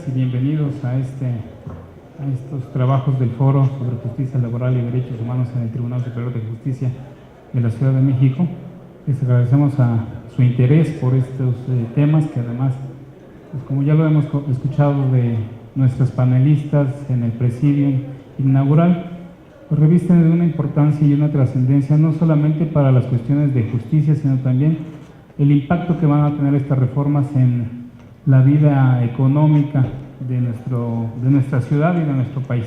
días y bienvenidos a estos trabajos del Foro sobre Justicia Laboral y Derechos Humanos en el Tribunal Superior de Justicia de la Ciudad de México. Les agradecemos a su interés por estos temas que además, pues como ya lo hemos escuchado de nuestros panelistas en el presidio inaugural, pues revisten de una importancia y una trascendencia no solamente para las cuestiones de justicia, sino también el impacto que van a tener estas reformas en la vida económica de nuestra ciudad y de nuestro país.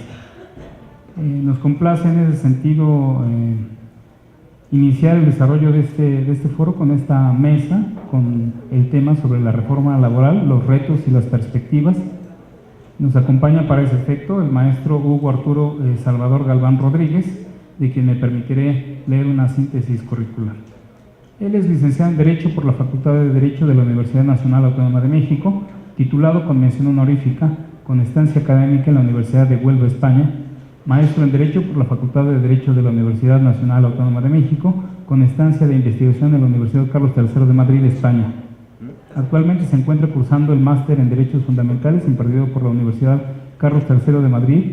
Nos complace en ese sentido iniciar el desarrollo de este foro con esta mesa, con el tema sobre la reforma laboral, los retos y las perspectivas. Nos acompaña para ese efecto el maestro Hugo Arturo Salvador Galván Rodríguez, de quien me permitiré leer una síntesis curricular. Él es licenciado en Derecho por la Facultad de Derecho de la Universidad Nacional Autónoma de México, titulado con mención honorífica, con estancia académica en la Universidad de Huelva, España, maestro en Derecho por la Facultad de Derecho de la Universidad Nacional Autónoma de México, con estancia de investigación en la Universidad Carlos III de Madrid, España. Actualmente se encuentra cursando el máster en Derechos Fundamentales impartido por la Universidad Carlos III de Madrid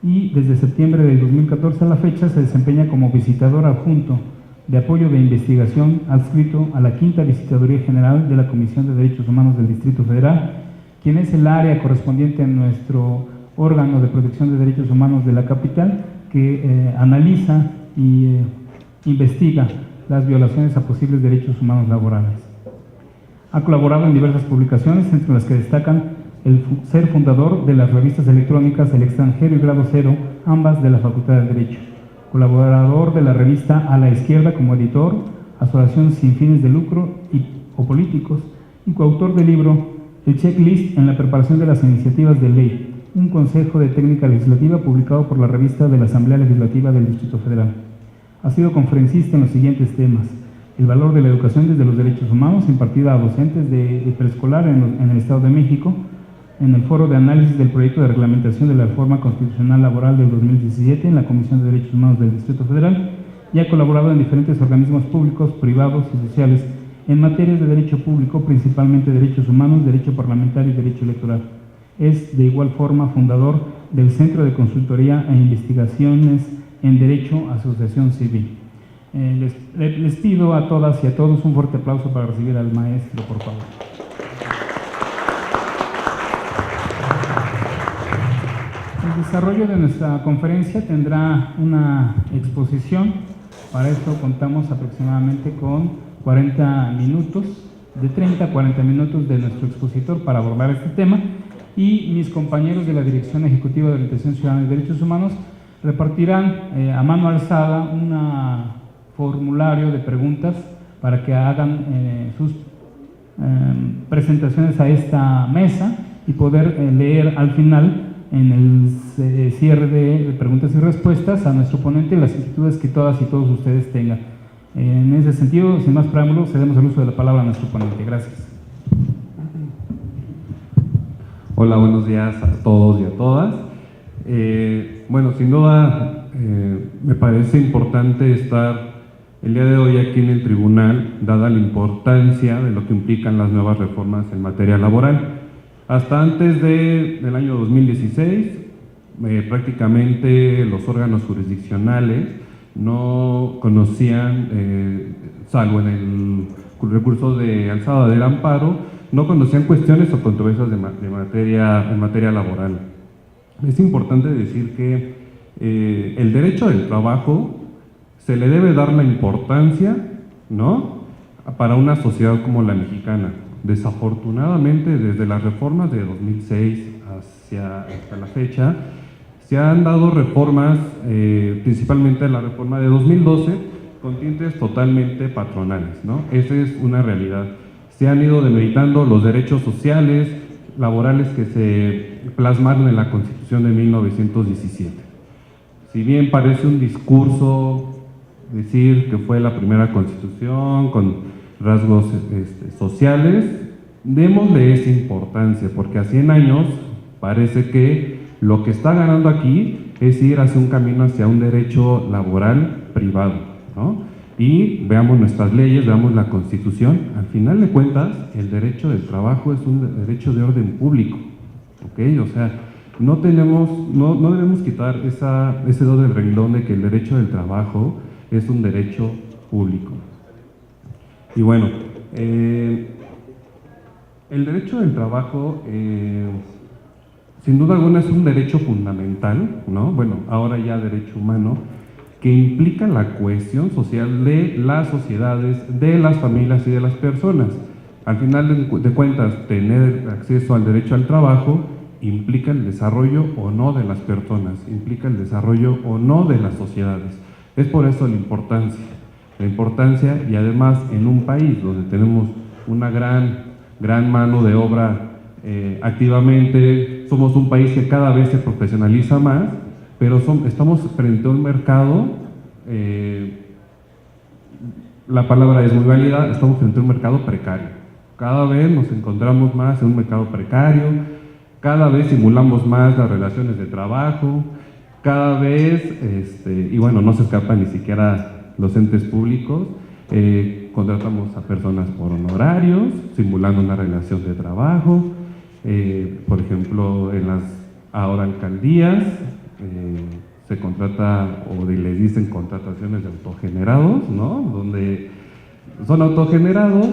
y desde septiembre de 2014 a la fecha se desempeña como visitador adjunto de apoyo de investigación adscrito a la Quinta Visitaduría General de la Comisión de Derechos Humanos del Distrito Federal, quien es el área correspondiente en nuestro órgano de protección de derechos humanos de la capital, que analiza y investiga las violaciones a posibles derechos humanos laborales. Ha colaborado en diversas publicaciones, entre las que destacan el ser fundador de las revistas electrónicas El Extranjero y Grado Cero, ambas de la Facultad de Derecho. Colaborador de la revista A la Izquierda como editor, asociación sin fines de lucro o políticos, y coautor del libro El Checklist en la preparación de las iniciativas de ley, un consejo de técnica legislativa publicado por la revista de la Asamblea Legislativa del Distrito Federal. Ha sido conferencista en los siguientes temas: el valor de la educación desde los derechos humanos, impartida a docentes de preescolar en el Estado de México, en el Foro de Análisis del Proyecto de Reglamentación de la Reforma Constitucional Laboral del 2017 en la Comisión de Derechos Humanos del Distrito Federal, y ha colaborado en diferentes organismos públicos, privados y sociales en materias de derecho público, principalmente derechos humanos, derecho parlamentario y derecho electoral. Es de igual forma fundador del Centro de Consultoría e Investigaciones en Derecho Asociación Civil. Les pido a todas y a todos un fuerte aplauso para recibir al maestro, por favor. El desarrollo de nuestra conferencia tendrá una exposición. Para esto contamos aproximadamente con 40 minutos, de 30 a 40 minutos de nuestro expositor para abordar este tema, y mis compañeros de la Dirección Ejecutiva de Orientación Ciudadana y Derechos Humanos repartirán a mano alzada un formulario de preguntas para que hagan sus presentaciones a esta mesa y poder leer al final, en el cierre de preguntas y respuestas, a nuestro ponente las inquietudes que todas y todos ustedes tengan. En ese sentido, sin más preámbulos, cedemos el uso de la palabra a nuestro ponente. Gracias. Hola, buenos días a todos y a todas. Bueno, sin duda me parece importante estar el día de hoy aquí en el tribunal, dada la importancia de lo que implican las nuevas reformas en materia laboral. Hasta antes del año 2016, prácticamente los órganos jurisdiccionales no conocían, salvo en el recurso de alzada del amparo, no conocían cuestiones o controversias en materia laboral. Es importante decir que el derecho del trabajo se le debe dar la importancia, ¿no?, para una sociedad como la mexicana. Desafortunadamente, desde las reformas de 2006 hasta la fecha, se han dado reformas, principalmente la reforma de 2012, con tintes totalmente patronales, ¿no? Esa es una realidad. Se han ido demeritando los derechos sociales, laborales que se plasmaron en la Constitución de 1917. Si bien parece un discurso decir que fue la primera Constitución con rasgos sociales, démosle esa importancia, porque a 100 años parece que lo que está ganando aquí es ir hacia un camino hacia un derecho laboral privado, ¿no? Y veamos nuestras leyes, veamos la Constitución. Al final de cuentas, el derecho del trabajo es un derecho de orden público, ¿ok? O sea, no debemos quitar ese dedo del renglón de que el derecho del trabajo es un derecho público. Y bueno, el derecho del trabajo, sin duda alguna, es un derecho fundamental, ¿no? Bueno, ahora ya derecho humano, que implica la cohesión social de las sociedades, de las familias y de las personas. Al final de cuentas, tener acceso al derecho al trabajo implica el desarrollo o no de las personas, implica el desarrollo o no de las sociedades. Es por eso la importancia, y además en un país donde tenemos una gran mano de obra activamente, somos un país que cada vez se profesionaliza más, pero estamos frente a un mercado, la palabra es muy válida, estamos frente a un mercado precario. Cada vez nos encontramos más en un mercado precario, cada vez simulamos más las relaciones de trabajo, cada vez, y bueno, no se escapa ni siquiera los entes públicos, contratamos a personas por honorarios, simulando una relación de trabajo, por ejemplo, en las ahora alcaldías, se contrata o les dicen contrataciones de autogenerados, ¿no? Donde son autogenerados,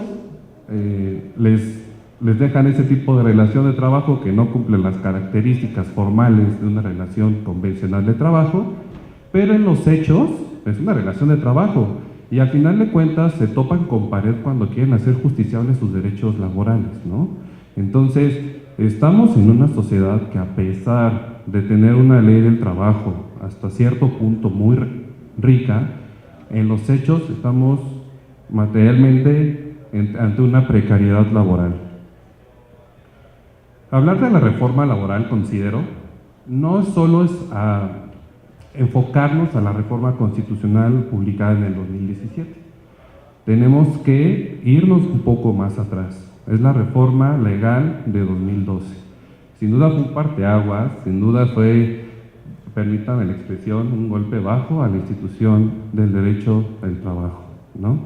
les dejan ese tipo de relación de trabajo que no cumple las características formales de una relación convencional de trabajo, pero en los hechos es una relación de trabajo y al final de cuentas se topan con pared cuando quieren hacer justiciables sus derechos laborales, ¿no? Entonces, estamos en una sociedad que, a pesar de tener una ley del trabajo hasta cierto punto muy rica, en los hechos estamos materialmente ante una precariedad laboral. Hablar de la reforma laboral, considero, no solo es enfocarnos a la reforma constitucional publicada en el 2017. Tenemos que irnos un poco más atrás. Es la reforma legal de 2012. Sin duda fue un parteaguas, sin duda fue, permítanme la expresión, un golpe bajo a la institución del derecho del trabajo, ¿no?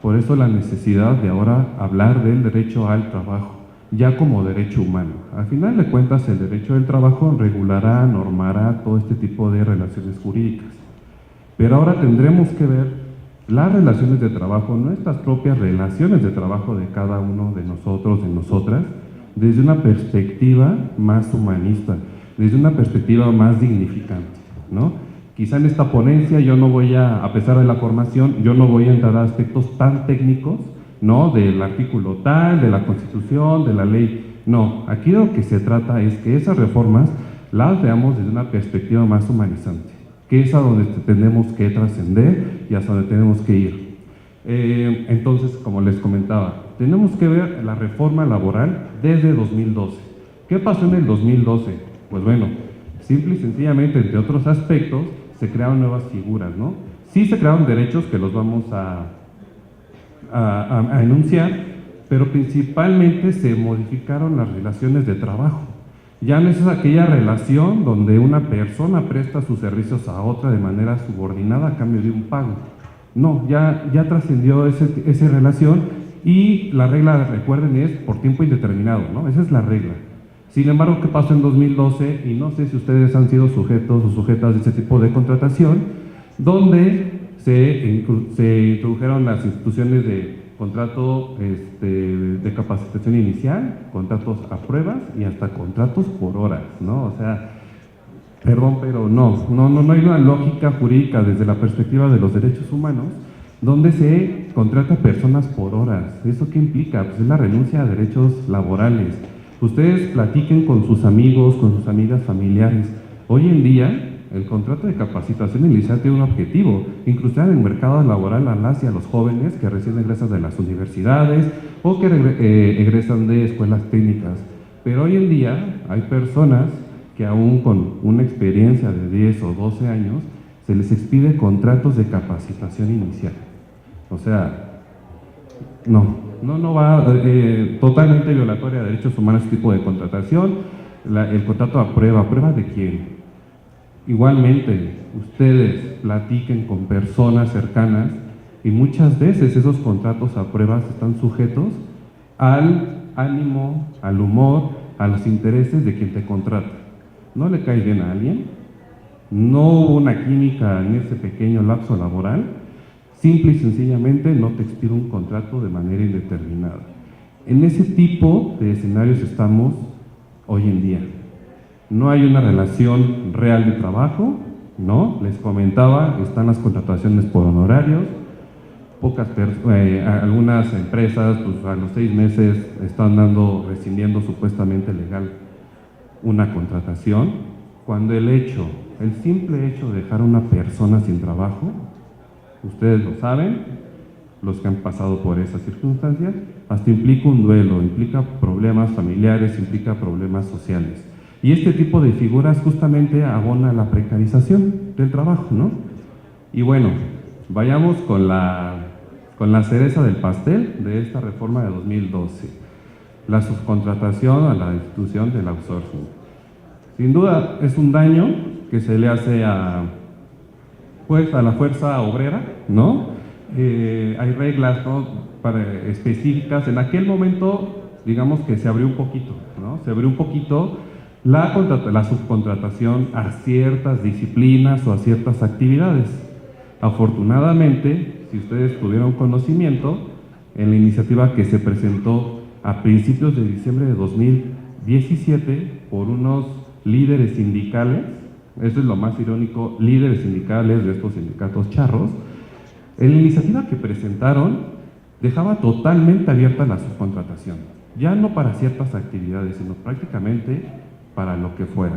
Por eso la necesidad de ahora hablar del derecho al trabajo, ya como derecho humano. Al final de cuentas, el derecho del trabajo regulará, normará todo este tipo de relaciones jurídicas. Pero ahora tendremos que ver las relaciones de trabajo, nuestras propias relaciones de trabajo de cada uno de nosotros, de nosotras, desde una perspectiva más humanista, desde una perspectiva más dignificante, ¿no? Quizá en esta ponencia yo no voy a pesar de la formación, yo no voy a entrar a aspectos tan técnicos, ¿no? Del artículo tal, de la Constitución, de la ley. No, aquí lo que se trata es que esas reformas las veamos desde una perspectiva más humanizante, que es a donde tenemos que trascender y hasta donde tenemos que ir. Entonces, como les comentaba, tenemos que ver la reforma laboral desde 2012. ¿Qué pasó en el 2012? Pues bueno, simple y sencillamente, entre otros aspectos, se crearon nuevas figuras, ¿no? Sí se crearon derechos que los vamos a enunciar, pero principalmente se modificaron las relaciones de trabajo. Ya no es aquella relación donde una persona presta sus servicios a otra de manera subordinada a cambio de un pago. No, ya trascendió esa relación y la regla, recuerden, es por tiempo indeterminado, ¿no? Esa es la regla. Sin embargo, ¿qué pasó en 2012? Y no sé si ustedes han sido sujetos o sujetas de ese tipo de contratación, donde se introdujeron las instituciones de contrato de capacitación inicial, contratos a pruebas y hasta contratos por horas, ¿no? O sea, perdón, pero no hay una lógica jurídica desde la perspectiva de los derechos humanos donde se contrata personas por horas. ¿Eso qué implica? Pues es la renuncia a derechos laborales. Ustedes platiquen con sus amigos, con sus amigas familiares. Hoy en día, el contrato de capacitación inicial tiene un objetivo, inclusive en el mercado laboral a las y a los jóvenes que recién egresan de las universidades o que egresan de escuelas técnicas. Pero hoy en día hay personas que aún con una experiencia de 10 o 12 años se les expide contratos de capacitación inicial. O sea, no va totalmente violatoria de derechos humanos este tipo de contratación. El contrato a prueba de quién. Igualmente, ustedes platiquen con personas cercanas y muchas veces esos contratos a pruebas están sujetos al ánimo, al humor a los intereses de quien te contrata. No le caes bien a alguien, no hubo una química en ese pequeño lapso laboral, simple y sencillamente no te expide un contrato de manera indeterminada. En ese tipo de escenarios estamos hoy en día. No hay una relación real de trabajo, ¿no? Les comentaba, están las contrataciones por honorarios, algunas empresas pues, a los 6 meses están rescindiendo supuestamente legal una contratación, cuando el simple hecho de dejar a una persona sin trabajo, ustedes lo saben, los que han pasado por esas circunstancias, hasta implica un duelo, implica problemas familiares, implica problemas sociales. Y este tipo de figuras justamente abona la precarización del trabajo, ¿no? Y bueno, vayamos con la cereza del pastel de esta reforma de 2012, la subcontratación a la institución del outsourcing. Sin duda es un daño que se le hace a la fuerza obrera, ¿no? Hay reglas, ¿no? específicas. En aquel momento, digamos que se abrió un poquito, ¿no? Se abrió un poquito la subcontratación a ciertas disciplinas o a ciertas actividades. Afortunadamente, si ustedes tuvieron conocimiento, en la iniciativa que se presentó a principios de diciembre de 2017 por unos líderes sindicales, eso es lo más irónico, líderes sindicales de estos sindicatos charros, en la iniciativa que presentaron dejaba totalmente abierta la subcontratación, ya no para ciertas actividades, sino prácticamente para lo que fuera.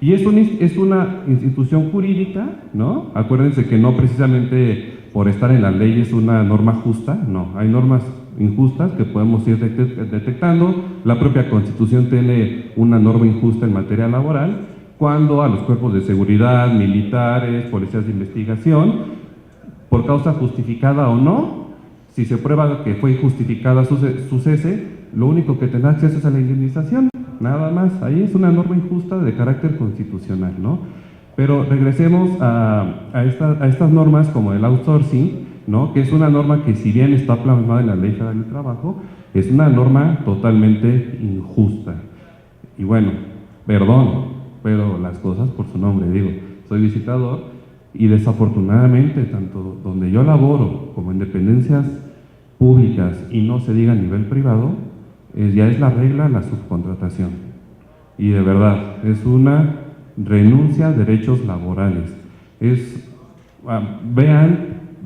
Y es una institución jurídica, ¿no? Acuérdense que no precisamente por estar en la ley es una norma justa, no, hay normas injustas que podemos ir detectando. La propia Constitución tiene una norma injusta en materia laboral, cuando a los cuerpos de seguridad, militares, policías de investigación, por causa justificada o no, si se prueba que fue injustificada su cese, lo único que tendrá acceso es a la indemnización, nada más. Ahí es una norma injusta de carácter constitucional, ¿no? Pero regresemos a estas normas como el outsourcing, ¿no? Que es una norma que, si bien está plasmada en la Ley Federal del Trabajo, es una norma totalmente injusta. Y bueno, perdón, pero las cosas por su nombre, digo, soy visitador y desafortunadamente, tanto donde yo laboro como en dependencias públicas y no se diga a nivel privado, ya es la regla la subcontratación. Y de verdad, es una renuncia a derechos laborales.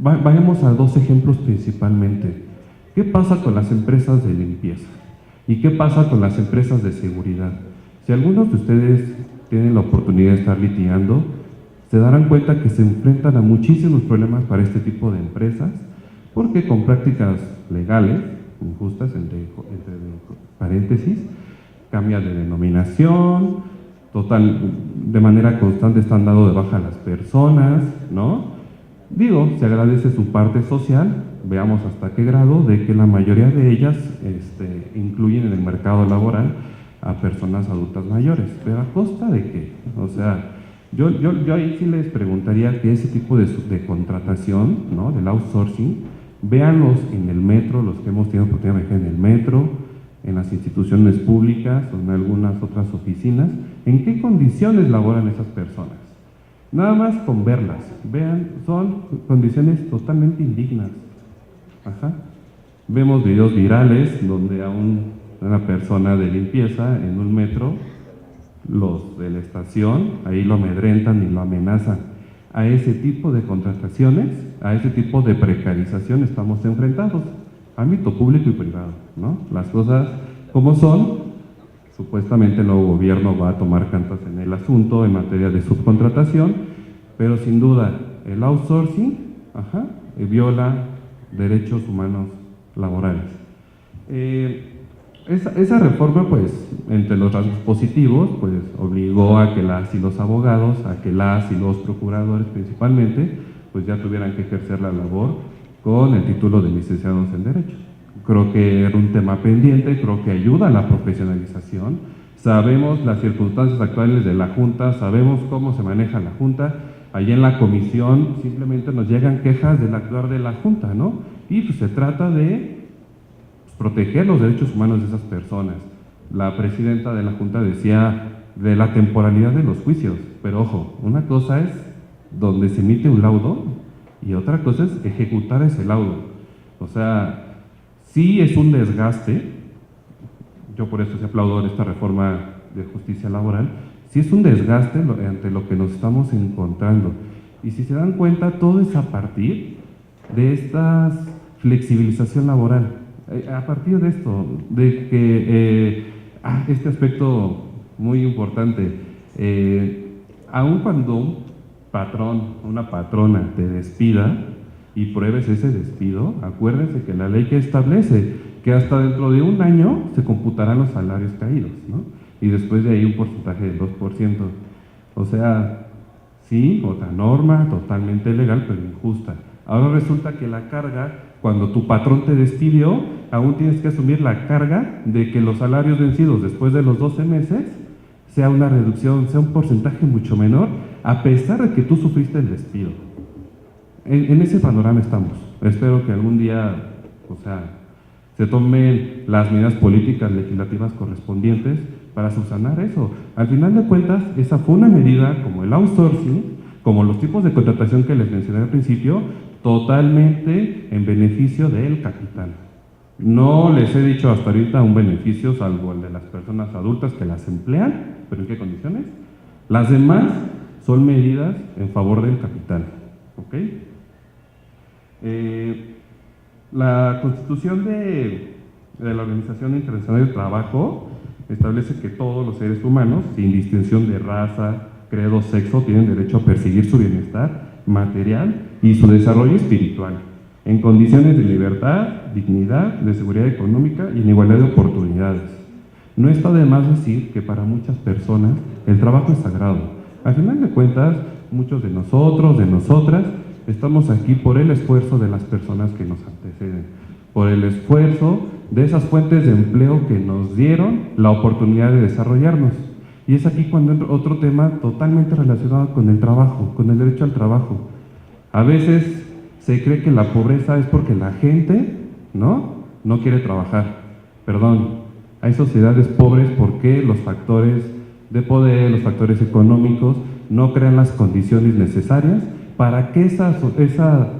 Vayamos a 2 ejemplos principalmente. ¿Qué pasa con las empresas de limpieza? ¿Y qué pasa con las empresas de seguridad? Si algunos de ustedes tienen la oportunidad de estar litigando, se darán cuenta que se enfrentan a muchísimos problemas para este tipo de empresas, porque con prácticas legales, injustas, entre paréntesis, cambia de denominación, de manera constante están dando de baja a las personas, ¿no? Digo, se agradece su parte social, veamos hasta qué grado de que la mayoría de ellas incluyen en el mercado laboral a personas adultas mayores, pero ¿a costa de qué? O sea, yo ahí sí les preguntaría que ese tipo de contratación, ¿no? Del outsourcing, véanlos en el metro, los que hemos tenido oportunidad de viajar en el metro, en las instituciones públicas o en algunas otras oficinas, ¿en qué condiciones laboran esas personas? Nada más con verlas, vean, son condiciones totalmente indignas. Ajá. Vemos videos virales donde a una persona de limpieza en un metro, los de la estación, ahí lo amedrentan y lo amenazan. A ese tipo de contrataciones, a ese tipo de precarización estamos enfrentados, ámbito público y privado, ¿no? Las cosas como son. Supuestamente el nuevo gobierno va a tomar cartas en el asunto en materia de subcontratación, pero sin duda el outsourcing viola derechos humanos laborales. Esa reforma, pues, entre los rasgos positivos, pues, obligó a que las y los abogados, a que las y los procuradores principalmente, pues ya tuvieran que ejercer la labor con el título de licenciados en Derecho. Creo que era un tema pendiente, creo que ayuda a la profesionalización. Sabemos las circunstancias actuales de la Junta, sabemos cómo se maneja la Junta. Allí en la comisión simplemente nos llegan quejas del actuar de la Junta, ¿no? Y pues se trata de proteger los derechos humanos de esas personas. la presidenta de la Junta decía de la temporalidad de los juicios, pero ojo, una cosa es donde se emite un laudo y otra cosa es ejecutar ese laudo. O sea, sí es un desgaste, yo por eso sí aplaudo esta reforma de justicia laboral, sí es un desgaste ante lo que nos estamos encontrando. Y si se dan cuenta, todo es a partir de esta flexibilización laboral. A partir de esto, de que este aspecto muy importante, aun cuando un patrón, una patrona te despida y pruebes ese despido, acuérdense que la ley que establece que hasta dentro de un año se computarán los salarios caídos, ¿no? Y después de ahí un porcentaje del 2%. O sea, sí, otra norma totalmente legal, pero injusta. Ahora resulta que la carga, cuando tu patrón te despidió, aún tienes que asumir la carga de que los salarios vencidos después de los 12 meses sea una reducción, sea un porcentaje mucho menor, a pesar de que tú sufriste el despido. En ese panorama estamos. Espero que algún día, o sea, se tomen las medidas políticas legislativas correspondientes para subsanar eso. Al final de cuentas, esa fue una medida como el outsourcing, como los tipos de contratación que les mencioné al principio, totalmente en beneficio del capital. No les he dicho hasta ahorita un beneficio, salvo el de las personas adultas que las emplean, pero ¿en qué condiciones? Las demás son medidas en favor del capital. ¿Ok? La Constitución de la Organización Internacional del Trabajo establece que todos los seres humanos, sin distinción de raza, credo, sexo, tienen derecho a perseguir su bienestar material y su desarrollo espiritual, en condiciones de libertad, dignidad, de seguridad económica y en igualdad de oportunidades. No está de más decir que para muchas personas el trabajo es sagrado. Al final de cuentas, muchos de nosotros, de nosotras, estamos aquí por el esfuerzo de las personas que nos anteceden, por el esfuerzo de esas fuentes de empleo que nos dieron la oportunidad de desarrollarnos. Y es aquí cuando entra otro tema totalmente relacionado con el trabajo, con el derecho al trabajo. A veces se cree que la pobreza es porque la gente no quiere trabajar. Perdón, hay sociedades pobres porque los factores de poder, los factores económicos no crean las condiciones necesarias para que esa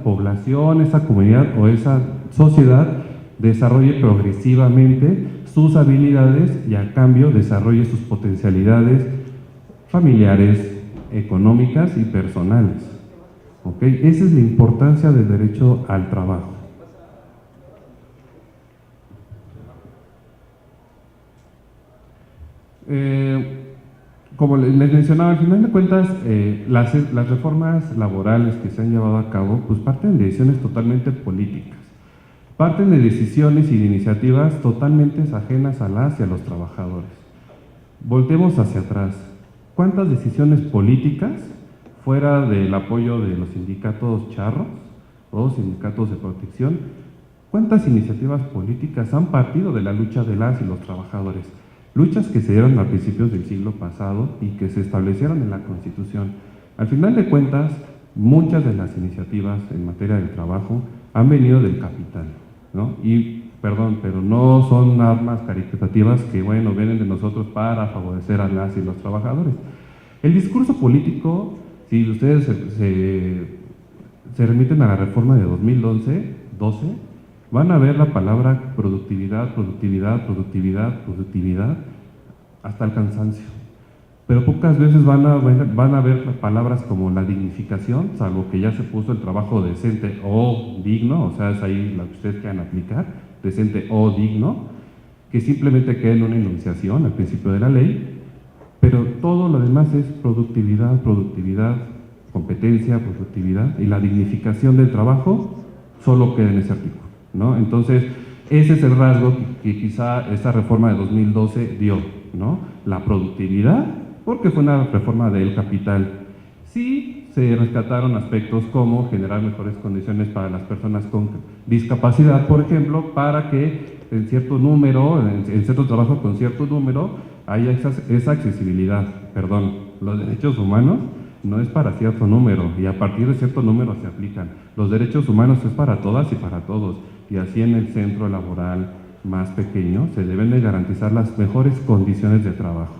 población, esa comunidad o esa sociedad desarrolle progresivamente sus habilidades y a cambio desarrolle sus potencialidades familiares, económicas y personales. ¿Ok? Esa es la importancia del derecho al trabajo. Como les mencionaba, al final de cuentas, las reformas laborales que se han llevado a cabo, pues parten de decisiones totalmente políticas, parten de decisiones y de iniciativas totalmente ajenas a las y a los trabajadores. Voltemos hacia atrás. ¿Cuántas decisiones políticas, fuera del apoyo de los sindicatos charros o sindicatos de protección, cuántas iniciativas políticas han partido de la lucha de las y los trabajadores? Luchas que se dieron a principios del siglo pasado y que se establecieron en la Constitución. Al final de cuentas, muchas de las iniciativas en materia del trabajo han venido del capital, ¿no? Y, perdón, pero no son armas caritativas que, bueno, vienen de nosotros para favorecer a las y los trabajadores. El discurso político, si ustedes se remiten a la reforma de 2012, van a ver la palabra productividad, productividad, productividad, productividad, hasta el cansancio. Pero pocas veces van a ver palabras como la dignificación, salvo que ya se puso el trabajo decente o digno, o sea, es ahí lo que ustedes quieran aplicar, decente o digno, que simplemente queda en una enunciación al principio de la ley, pero todo lo demás es productividad, productividad, competencia, productividad, y la dignificación del trabajo solo queda en ese artículo, ¿no? Entonces, ese es el rasgo que quizá esta reforma de 2012 dio, ¿no? La productividad, porque fue una reforma del capital. Sí se rescataron aspectos como generar mejores condiciones para las personas con discapacidad, por ejemplo, para que en cierto número, en cierto trabajo con cierto número, haya esa accesibilidad. Perdón, los derechos humanos no es para cierto número, y a partir de cierto número se aplican. Los derechos humanos es para todas y para todos, y así en el centro laboral, más pequeño, se deben de garantizar las mejores condiciones de trabajo.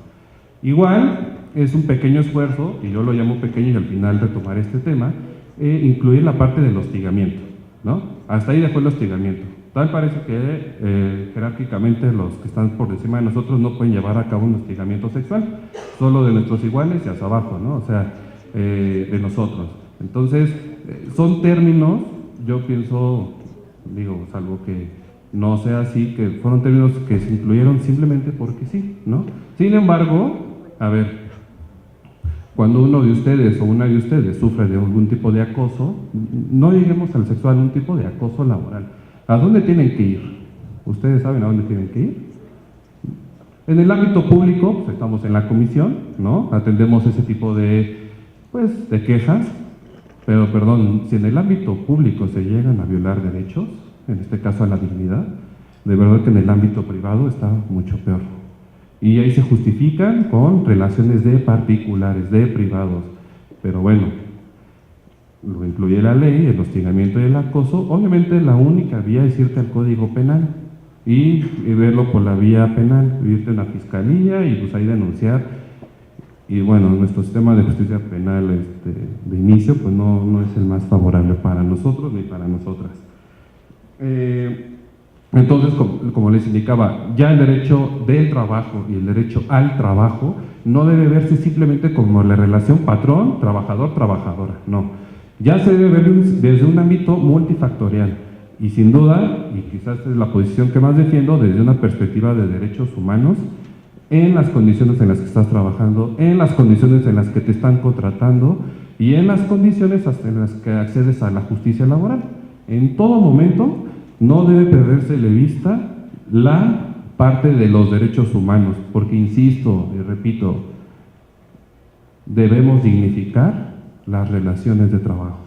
Igual, es un pequeño esfuerzo, y yo lo llamo pequeño y al final retomaré este tema, incluir la parte del hostigamiento, ¿no? Hasta ahí dejó el hostigamiento. Tal parece que jerárquicamente los que están por encima de nosotros no pueden llevar a cabo un hostigamiento sexual, solo de nuestros iguales y hacia abajo, ¿no? O sea, de nosotros. Entonces, son términos, yo pienso, digo, salvo que no sea así, que fueron términos que se incluyeron simplemente porque sí, ¿no? Sin embargo, a ver, cuando uno de ustedes o una de ustedes sufre de algún tipo de acoso, no lleguemos al sexual, un tipo de acoso laboral. ¿A dónde tienen que ir? ¿Ustedes saben a dónde tienen que ir? En el ámbito público, pues estamos en la comisión, ¿no? Atendemos ese tipo de, pues, de quejas, pero perdón, si en el ámbito público se llegan a violar derechos, en este caso a la dignidad, de verdad que en el ámbito privado está mucho peor. Y ahí se justifican con relaciones de particulares, de privados. Pero bueno, lo incluye la ley, el hostigamiento y el acoso. Obviamente la única vía es irte al Código Penal y verlo por la vía penal, irte a una fiscalía y pues ahí denunciar. Y bueno, nuestro sistema de justicia penal de inicio pues no es el más favorable para nosotros ni para nosotras. Entonces, como les indicaba, ya el derecho del trabajo y el derecho al trabajo no debe verse simplemente como la relación patrón, trabajador, trabajadora, no. Ya se debe ver desde un ámbito multifactorial y sin duda, y quizás es la posición que más defiendo, desde una perspectiva de derechos humanos, en las condiciones en las que estás trabajando, en las condiciones en las que te están contratando y en las condiciones en las que accedes a la justicia laboral. En todo momento no debe perderse de vista la parte de los derechos humanos, porque insisto y repito, debemos dignificar las relaciones de trabajo.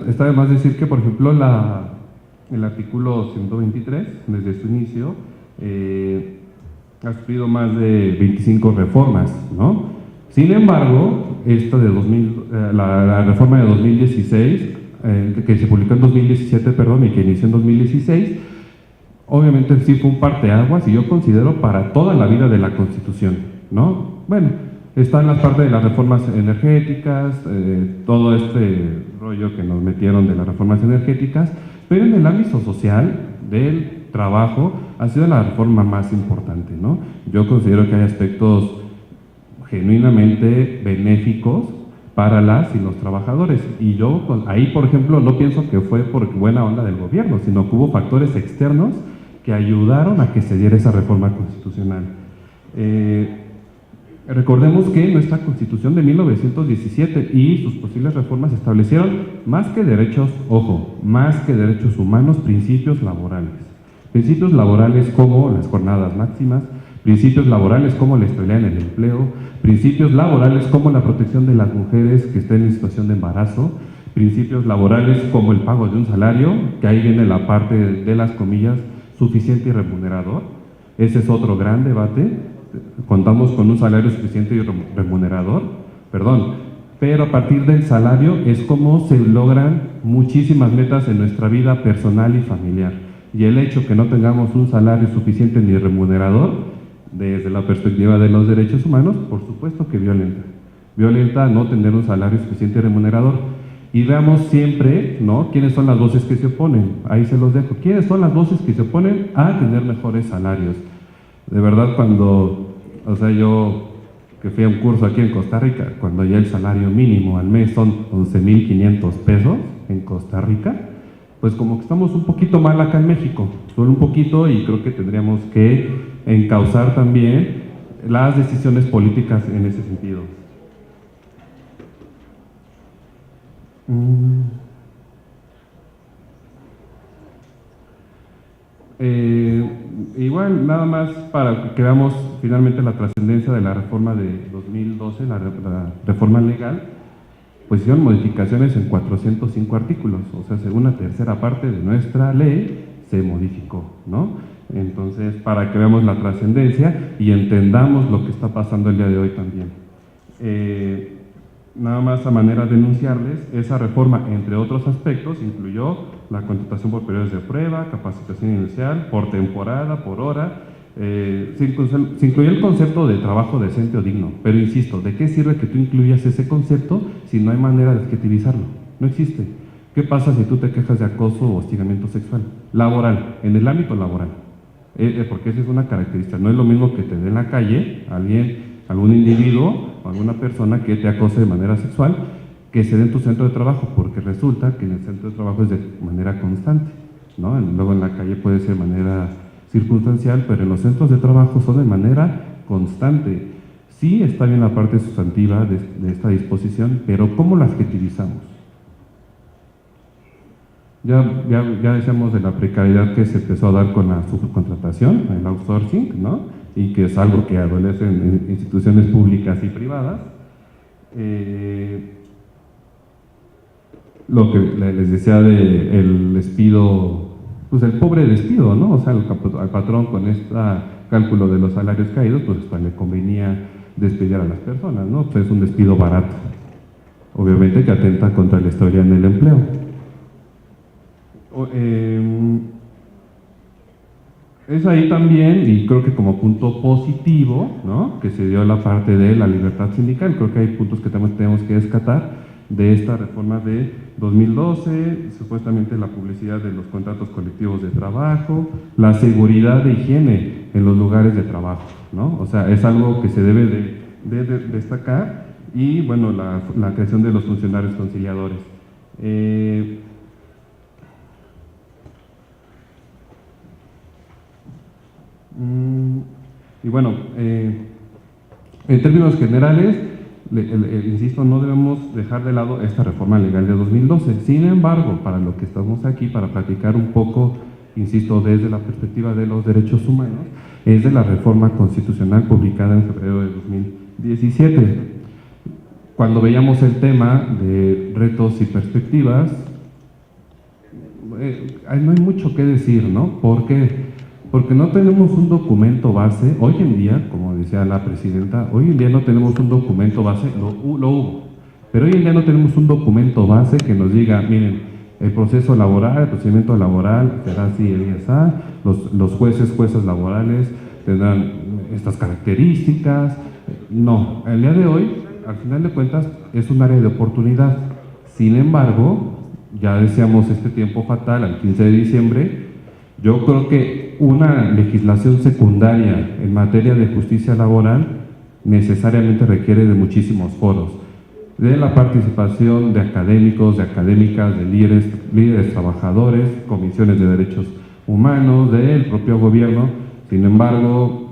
Está de más decir que, por ejemplo, el artículo 123, desde su inicio, ha sufrido más de 25 reformas, ¿no? Sin embargo, esta de la reforma de 2016, que se publicó en 2017, perdón, y que inició en 2016, obviamente sí fue un parteaguas y yo considero para toda la vida de la Constitución, ¿no? Bueno, están las partes de las reformas energéticas, todo este rollo que nos metieron de las reformas energéticas, pero en el ámbito social del trabajo ha sido la reforma más importante, ¿no? Yo considero que hay aspectos genuinamente benéficos para las y los trabajadores. Y yo ahí, por ejemplo, no pienso que fue por buena onda del gobierno, sino que hubo factores externos que ayudaron a que se diera esa reforma constitucional. Recordemos que nuestra Constitución de 1917 y sus posibles reformas establecieron más que derechos, ojo, más que derechos humanos, principios laborales. Principios laborales como las jornadas máximas, principios laborales como la estabilidad en el empleo, principios laborales como la protección de las mujeres que estén en situación de embarazo, principios laborales como el pago de un salario, que ahí viene la parte de las comillas, suficiente y remunerador. Ese es otro gran debate. Contamos con un salario suficiente y remunerador, pero a partir del salario es como se logran muchísimas metas en nuestra vida personal y familiar. Y el hecho que no tengamos un salario suficiente ni remunerador, desde la perspectiva de los derechos humanos, por supuesto que violenta. Violenta no tener un salario suficiente y remunerador. Y veamos siempre, ¿no?, quiénes son las voces que se oponen. Ahí se los dejo. ¿Quiénes son las voces que se oponen a tener mejores salarios? De verdad, yo que fui a un curso aquí en Costa Rica, cuando ya el salario mínimo al mes son 11,500 pesos en Costa Rica, pues como que estamos un poquito mal acá en México, solo un poquito, y creo que tendríamos que encauzar también las decisiones políticas en ese sentido. Igual, nada más para que veamos finalmente la trascendencia de la reforma de 2012, la reforma legal, pues hicieron modificaciones en 405 artículos, o sea, según la tercera parte de nuestra ley se modificó, ¿no? Entonces, para que veamos la trascendencia y entendamos lo que está pasando el día de hoy también. nada más a manera de denunciarles, esa reforma, entre otros aspectos, incluyó la contratación por periodos de prueba, capacitación inicial, por temporada, por hora. Se incluyó el concepto de trabajo decente o digno, pero insisto, ¿de qué sirve que tú incluyas ese concepto si no hay manera de adjetivizarlo? No existe. ¿Qué pasa si tú te quejas de acoso o hostigamiento sexual? Laboral, en el ámbito laboral. Porque esa es una característica. No es lo mismo que te dé en la calle algún individuo o alguna persona que te acose de manera sexual, que se dé en tu centro de trabajo, porque resulta que en el centro de trabajo es de manera constante, ¿no? Luego en la calle puede ser de manera circunstancial, pero en los centros de trabajo son de manera constante. Sí está bien la parte sustantiva de esta disposición, pero ¿cómo la adjetivizamos? Ya decíamos de la precariedad que se empezó a dar con la subcontratación, el outsourcing, ¿no? Y que es algo que adolece en instituciones públicas y privadas. Lo que les decía del despido, pues el pobre despido, ¿no? O sea, al patrón con este cálculo de los salarios caídos, pues le convenía despedir a las personas, ¿no? Pues es un despido barato, obviamente que atenta contra la historia en el empleo. Es ahí también, y creo que como punto positivo, ¿no?, que se dio la parte de la libertad sindical. Creo que hay puntos que también tenemos que rescatar de esta reforma de 2012, supuestamente la publicidad de los contratos colectivos de trabajo, la seguridad de higiene en los lugares de trabajo, ¿no? O sea, es algo que se debe de destacar, y bueno, la creación de los funcionarios conciliadores. Y bueno, en términos generales, insisto, no debemos dejar de lado esta reforma legal de 2012. Sin embargo, para lo que estamos aquí, para platicar un poco, insisto, desde la perspectiva de los derechos humanos, es de la reforma constitucional publicada en febrero de 2017. Cuando veíamos el tema de retos y perspectivas, no hay mucho que decir, ¿no? ¿Por qué? Porque no tenemos un documento base. Hoy en día, como decía la presidenta, hoy en día no tenemos un documento base, lo hubo, pero hoy en día no tenemos un documento base que nos diga, miren, el proceso laboral, el procedimiento laboral será así, y así, los jueces laborales tendrán estas características. No, el día de hoy, al final de cuentas, es un área de oportunidad. Sin embargo, ya decíamos este tiempo fatal, al 15 de diciembre, yo creo que una legislación secundaria en materia de justicia laboral necesariamente requiere de muchísimos foros, de la participación de académicos, de académicas, de líderes trabajadores, comisiones de derechos humanos, del propio gobierno. Sin embargo,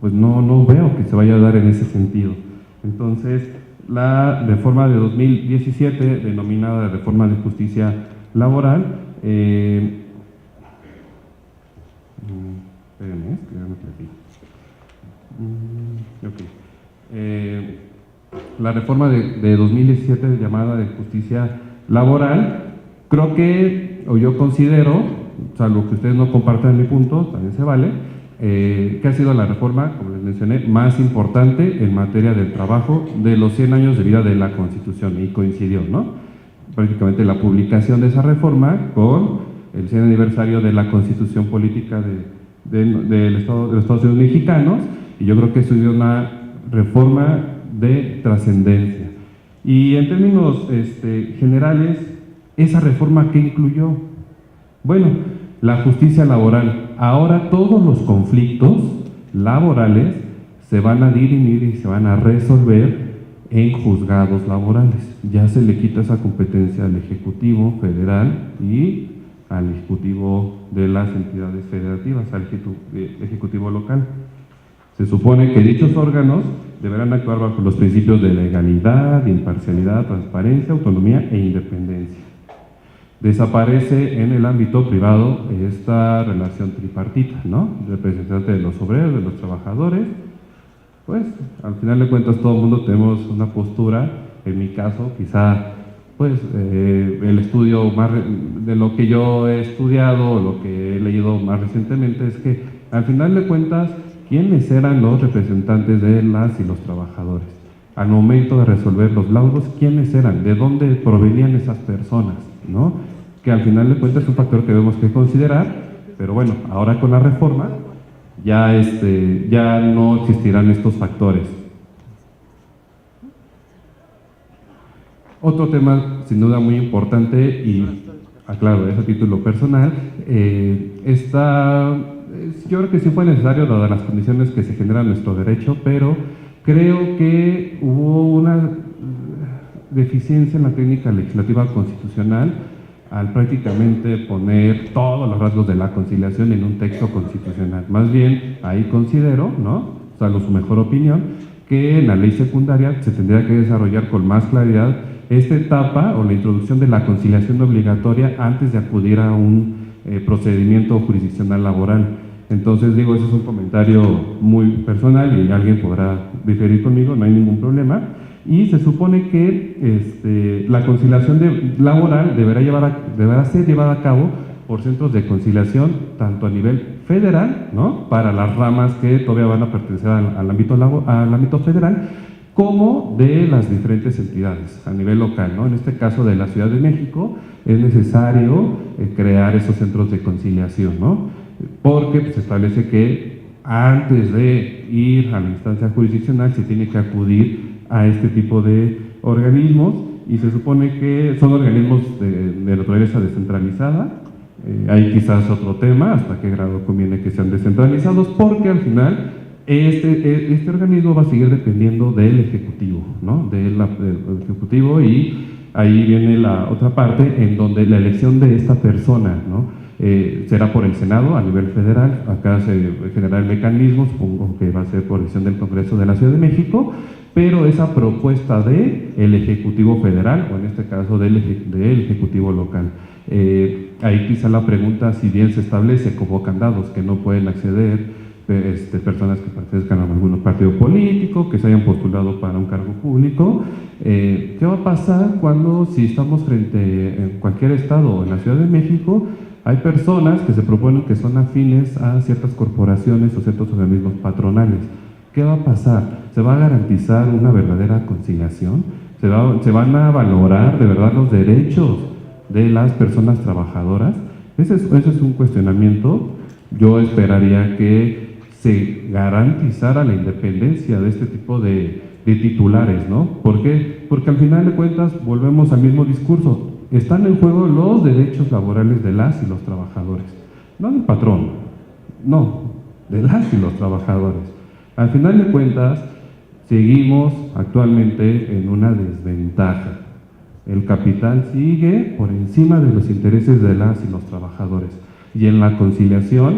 pues no veo que se vaya a dar en ese sentido. Entonces, la reforma de 2017, denominada Reforma de Justicia Laboral, espérenme, que ya me perdí. La reforma de 2017 llamada de justicia laboral, creo que, o yo considero, salvo que ustedes no compartan mi punto, también se vale, que ha sido la reforma, como les mencioné, más importante en materia del trabajo de los 100 años de vida de la Constitución, y coincidió, ¿no? Prácticamente la publicación de esa reforma con el 100 aniversario de la Constitución Política de los Estados Unidos Mexicanos, y yo creo que eso es una reforma de trascendencia. Y en términos generales, ¿esa reforma qué incluyó? Bueno, la justicia laboral. Ahora todos los conflictos laborales se van a dirimir y se van a resolver en juzgados laborales. Ya se le quita esa competencia al Ejecutivo Federal y al Ejecutivo de las entidades federativas, al Ejecutivo local. Se supone que dichos órganos deberán actuar bajo los principios de legalidad, imparcialidad, transparencia, autonomía e independencia. Desaparece en el ámbito privado esta relación tripartita, ¿no? Representante de los obreros, de los trabajadores. Pues, al final de cuentas, todo el mundo tenemos una postura. En mi caso, quizá, pues, el estudio más de lo que yo he estudiado, lo que he leído más recientemente, es que, al final de cuentas, ¿quiénes eran los representantes de las y los trabajadores? al momento de resolver los laudos, quiénes eran, de dónde provenían esas personas, ¿no? Que al final de cuentas es un factor que debemos que considerar, pero bueno, ahora con la reforma ya no existirán estos factores. Otro tema sin duda muy importante y aclaro, es a título personal, yo creo que sí fue necesario dadas las condiciones que se generan en nuestro derecho, pero creo que hubo una deficiencia en la técnica legislativa constitucional al prácticamente poner todos los rasgos de la conciliación en un texto constitucional. Más bien, ahí considero, ¿no? Salvo su mejor opinión, que en la ley secundaria se tendría que desarrollar con más claridad esta etapa o la introducción de la conciliación obligatoria antes de acudir a un procedimiento jurisdiccional laboral. Entonces digo, ese es un comentario muy personal y alguien podrá diferir conmigo, no hay ningún problema. Y se supone que la conciliación laboral deberá ser llevada a cabo por centros de conciliación tanto a nivel federal, ¿no? Para las ramas que todavía van a pertenecer al ámbito federal, como de las diferentes entidades a nivel local, ¿no? En este caso de la Ciudad de México es necesario crear esos centros de conciliación, ¿no? Porque se establece que antes de ir a la instancia jurisdiccional se tiene que acudir a este tipo de organismos y se supone que son organismos de naturaleza descentralizada. Hay quizás otro tema, hasta qué grado conviene que sean descentralizados, porque al final este organismo va a seguir dependiendo del Ejecutivo, ¿no? Del Ejecutivo, y ahí viene la otra parte en donde la elección de esta persona, ¿no? Será por el Senado a nivel federal. Acá se generará el mecanismo, supongo que va a ser por decisión del Congreso de la Ciudad de México, pero esa propuesta del Ejecutivo federal, o en este caso del Ejecutivo local. Ahí quizá la pregunta, si bien se establece como candados que no pueden acceder personas que pertenezcan a algún partido político, que se hayan postulado para un cargo público, ¿qué va a pasar si estamos en cualquier estado o en la Ciudad de México? Hay personas que se proponen que son afines a ciertas corporaciones o ciertos organismos patronales. ¿Qué va a pasar? ¿Se va a garantizar una verdadera conciliación? ¿Se van a valorar de verdad los derechos de las personas trabajadoras? Ese es un cuestionamiento. Yo esperaría que se garantizara la independencia de este tipo de titulares, ¿no? ¿Por qué? Porque al final de cuentas volvemos al mismo discurso. Están en juego los derechos laborales de las y los trabajadores, no del patrón, no, de las y los trabajadores. Al final de cuentas, seguimos actualmente en una desventaja. El capital sigue por encima de los intereses de las y los trabajadores. Y en la conciliación,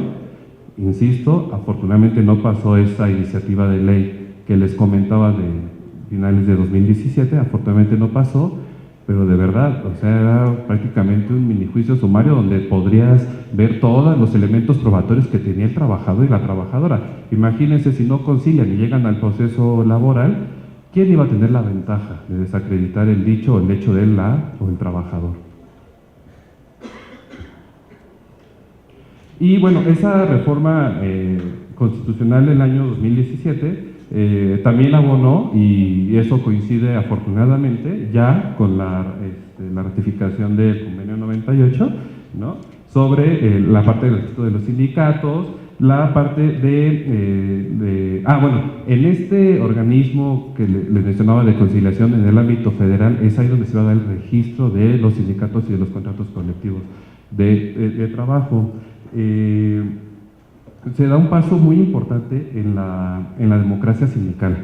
insisto, afortunadamente no pasó esa iniciativa de ley que les comentaba de finales de 2017, afortunadamente no pasó, pero de verdad, o sea, era prácticamente un mini juicio sumario donde podrías ver todos los elementos probatorios que tenía el trabajador y la trabajadora. Imagínense si no concilian y llegan al proceso laboral, ¿quién iba a tener la ventaja de desacreditar el dicho o el hecho de o el trabajador? Y bueno, esa reforma constitucional del año 2017 también abonó, y eso coincide afortunadamente ya con la ratificación del convenio 98, ¿no? Sobre la parte del registro de los sindicatos, la parte en este organismo que les mencionaba de conciliación en el ámbito federal, es ahí donde se va a dar el registro de los sindicatos y de los contratos colectivos de trabajo. Se da un paso muy importante en la democracia sindical.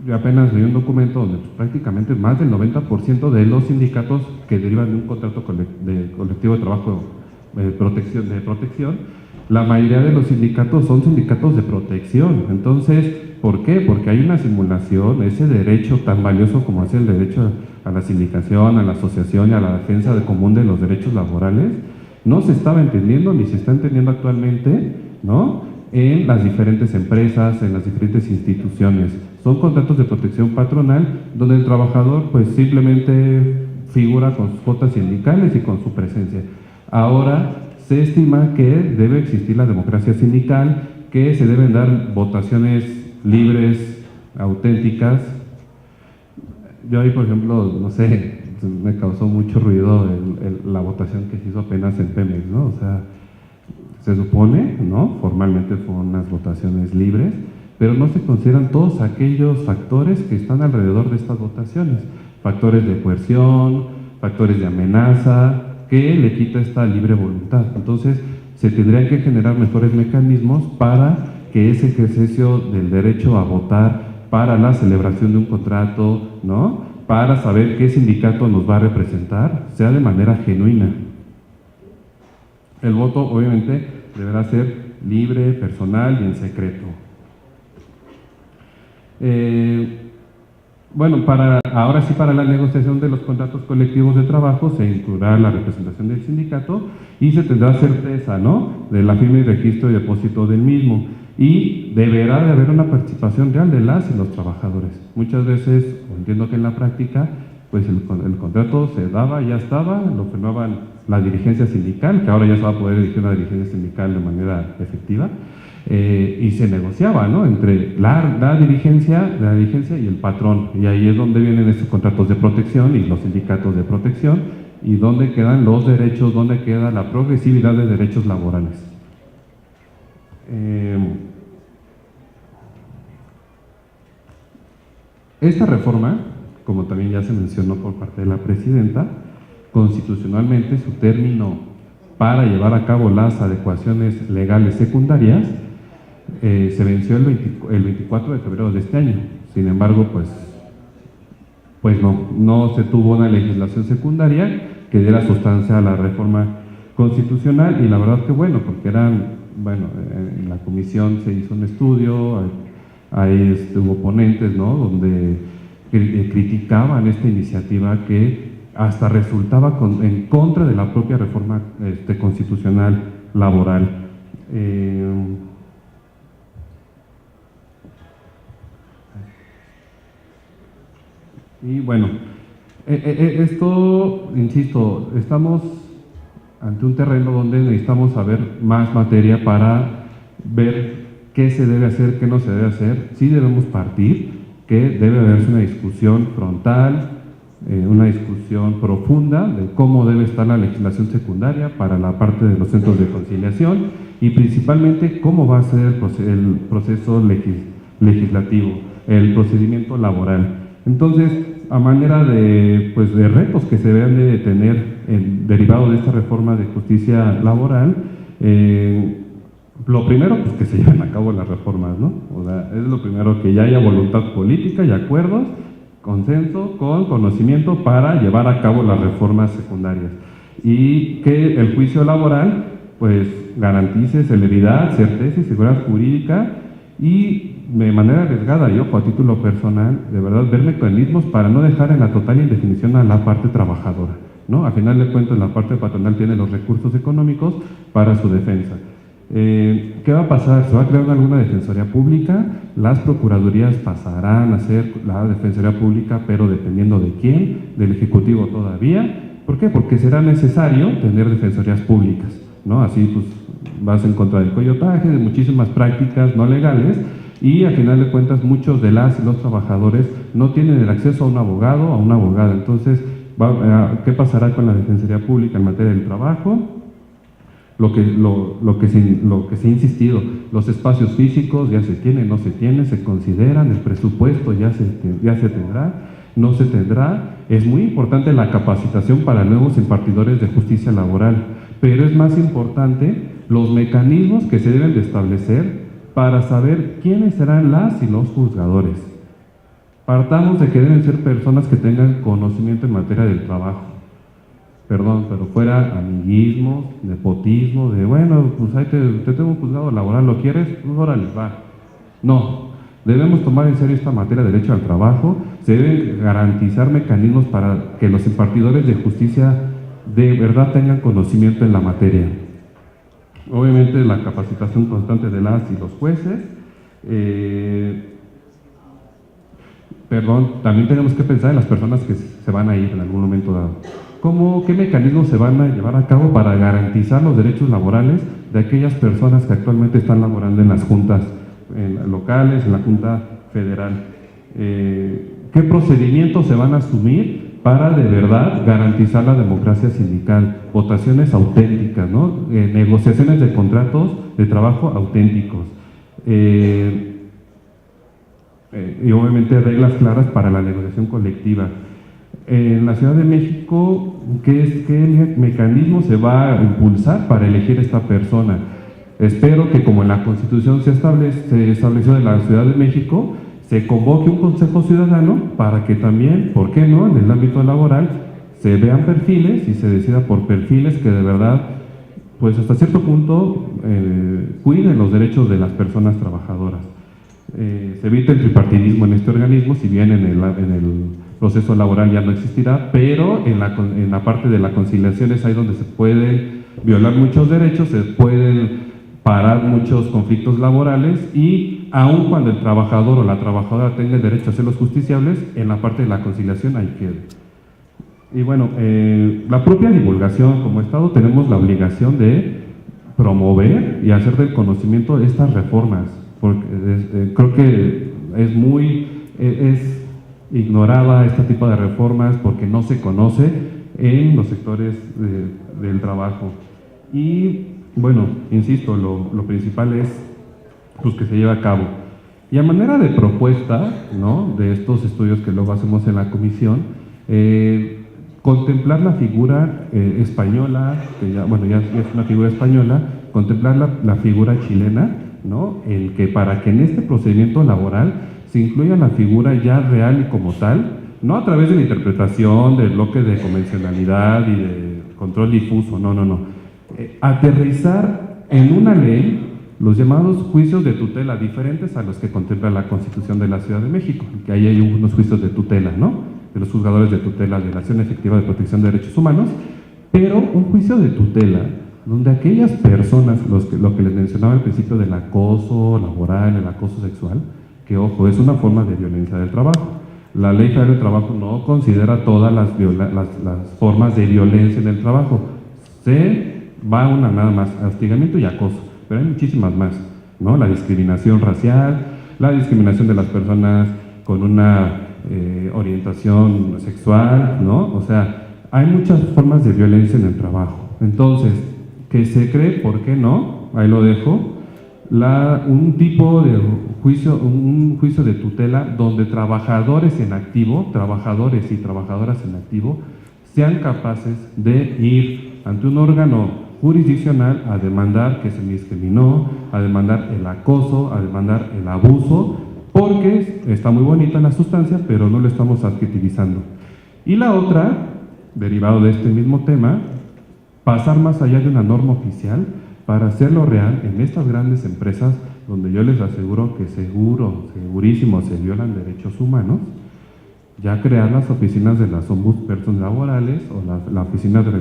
Yo apenas leí un documento donde prácticamente más del 90% de los sindicatos que derivan de un contrato colectivo de trabajo de protección, la mayoría de los sindicatos son sindicatos de protección. Entonces, ¿por qué? Porque hay una simulación, ese derecho tan valioso como es el derecho a la sindicación, a la asociación y a la defensa común de los derechos laborales, no se estaba entendiendo ni se está entendiendo actualmente, ¿no? En las diferentes empresas, en las diferentes instituciones. Son contratos de protección patronal donde el trabajador pues simplemente figura con sus cuotas sindicales y con su presencia. Ahora se estima que debe existir la democracia sindical, que se deben dar votaciones libres, auténticas. Yo ahí, por ejemplo, no sé, me causó mucho ruido la votación que se hizo apenas en Pemex, ¿no? O sea, se supone, ¿no? Formalmente fueron unas votaciones libres, pero no se consideran todos aquellos factores que están alrededor de estas votaciones. Factores de coerción, factores de amenaza, que le quita esta libre voluntad. Entonces, se tendrían que generar mejores mecanismos para que ese ejercicio del derecho a votar para la celebración de un contrato, ¿no? Para saber qué sindicato nos va a representar, sea de manera genuina. El voto, obviamente, deberá ser libre, personal y en secreto. Bueno, ahora sí, para la negociación de los contratos colectivos de trabajo se incluirá la representación del sindicato y se tendrá certeza, ¿no?, de la firma y registro y depósito del mismo. Y deberá de haber una participación real de las y los trabajadores. Muchas veces, entiendo que en la práctica, pues el contrato se daba, ya estaba, lo firmaban la dirigencia sindical, que ahora ya se va a poder elegir una dirigencia sindical de manera efectiva, y se negociaba, ¿no?, entre la dirigencia y el patrón, y ahí es donde vienen estos contratos de protección y los sindicatos de protección, y donde quedan los derechos, donde queda la progresividad de derechos laborales. Esta reforma, como también ya se mencionó por parte de la presidenta, constitucionalmente su término para llevar a cabo las adecuaciones legales secundarias se venció el 24 de febrero de este año. Sin embargo, pues no se tuvo una legislación secundaria que diera sustancia a la reforma constitucional, y la verdad que bueno, porque en la comisión se hizo un estudio, hubo ponentes, ¿no?, donde criticaban esta iniciativa que hasta resultaba en contra de la propia reforma constitucional laboral. Y bueno, esto, insisto, estamos ante un terreno donde necesitamos saber más materia para ver qué se debe hacer, qué no se debe hacer. Sí debemos partir, que debe haberse una discusión frontal, una discusión profunda de cómo debe estar la legislación secundaria para la parte de los centros de conciliación y principalmente cómo va a ser el proceso legislativo, el procedimiento laboral. Entonces, a manera de retos que se deben de tener derivado de esta reforma de justicia laboral, lo primero, pues que se lleven a cabo las reformas, ¿no? O sea, es lo primero, que ya haya voluntad política y acuerdos, consenso, con conocimiento para llevar a cabo las reformas secundarias. Y que el juicio laboral, pues, garantice celeridad, certeza y seguridad jurídica, y de manera arriesgada, y ojo, a título personal, de verdad, ver mecanismos para no dejar en la total indefinición a la parte trabajadora, ¿no? A final de cuentas, la parte patronal tiene los recursos económicos para su defensa. ¿Qué va a pasar? ¿Se va a crear alguna defensoría pública? Las procuradurías pasarán a ser la defensoría pública, pero dependiendo de quién, del Ejecutivo todavía. ¿Por qué? Porque será necesario tener defensorías públicas, ¿no? Así pues vas en contra del coyotaje, de muchísimas prácticas no legales, y al final de cuentas muchos de las y los trabajadores no tienen el acceso a un abogado o a una abogada. Entonces, ¿qué pasará con la defensoría pública en materia del trabajo? Lo que se ha insistido, los espacios físicos ya se tienen, no se tienen, se consideran, el presupuesto ya se tendrá, no se tendrá. Es muy importante la capacitación para nuevos impartidores de justicia laboral, pero es más importante los mecanismos que se deben de establecer para saber quiénes serán las y los juzgadores. Partamos de que deben ser personas que tengan conocimiento en materia del trabajo. Perdón, pero fuera amiguismo, nepotismo, de bueno, pues ahí te tengo un juzgado laboral, ¿lo quieres? Pues órale, va. No, debemos tomar en serio esta materia de derecho al trabajo, se deben garantizar mecanismos para que los impartidores de justicia de verdad tengan conocimiento en la materia. Obviamente la capacitación constante de las y los jueces. También tenemos que pensar en las personas que se van a ir en algún momento dado. ¿Qué mecanismos se van a llevar a cabo para garantizar los derechos laborales de aquellas personas que actualmente están laborando en las juntas locales, en la Junta Federal? qué procedimientos se van a asumir para de verdad garantizar la democracia sindical, votaciones auténticas, ¿no? Negociaciones de contratos de trabajo auténticos, y obviamente reglas claras para la negociación colectiva. En la Ciudad de México, ¿qué mecanismo se va a impulsar para elegir esta persona? Espero que, como en la Constitución se estableció de la Ciudad de México, se convoque un Consejo Ciudadano para que también, ¿por qué no?, en el ámbito laboral se vean perfiles y se decida por perfiles que de verdad, pues hasta cierto punto, cuiden los derechos de las personas trabajadoras. Se evita el tripartidismo en este organismo, si bien en el proceso laboral ya no existirá, pero en la parte de la conciliación es ahí donde se pueden violar muchos derechos, se pueden parar muchos conflictos laborales, y aun cuando el trabajador o la trabajadora tenga el derecho a hacerlos justiciables, en la parte de la conciliación ahí queda. Y bueno, la propia divulgación, como Estado tenemos la obligación de promover y hacer del conocimiento estas reformas, porque creo que es ignorada este tipo de reformas porque no se conoce en los sectores del trabajo. Y bueno, insisto, lo principal es pues, que se lleve a cabo. Y a manera de propuesta, ¿no?, de estos estudios que luego hacemos en la comisión, contemplar la figura española, que ya es una figura española, contemplar la figura chilena, ¿no?, para que en este procedimiento laboral se incluya la figura ya real y como tal, no a través de la interpretación del bloque de convencionalidad y de control difuso, no. Aterrizar en una ley los llamados juicios de tutela, diferentes a los que contempla la Constitución de la Ciudad de México, que ahí hay unos juicios de tutela, ¿no?, de los juzgadores de tutela de la Acción Efectiva de Protección de Derechos Humanos, pero un juicio de tutela donde aquellas personas, lo que les mencionaba al principio del acoso laboral, el acoso sexual, que ojo, es una forma de violencia del trabajo. La Ley Federal del Trabajo no considera todas las formas de violencia en el trabajo. Se va una nada más, hostigamiento y acoso, pero hay muchísimas más, ¿no? La discriminación racial, la discriminación de las personas con una orientación sexual, ¿no? O sea, hay muchas formas de violencia en el trabajo. Entonces, que se cree, ¿por qué no? Ahí lo dejo. Un tipo de juicio, un juicio de tutela donde trabajadores y trabajadoras en activo sean capaces de ir ante un órgano jurisdiccional a demandar que se me discriminó, a demandar el acoso, a demandar el abuso, porque está muy bonita la sustancia, pero no lo estamos adjetivizando. Y la otra, derivado de este mismo tema, pasar más allá de una norma oficial para hacerlo real en estas grandes empresas donde yo les aseguro que segurísimo se violan derechos humanos, ya crear las oficinas de las ombudsperson laborales o la oficina de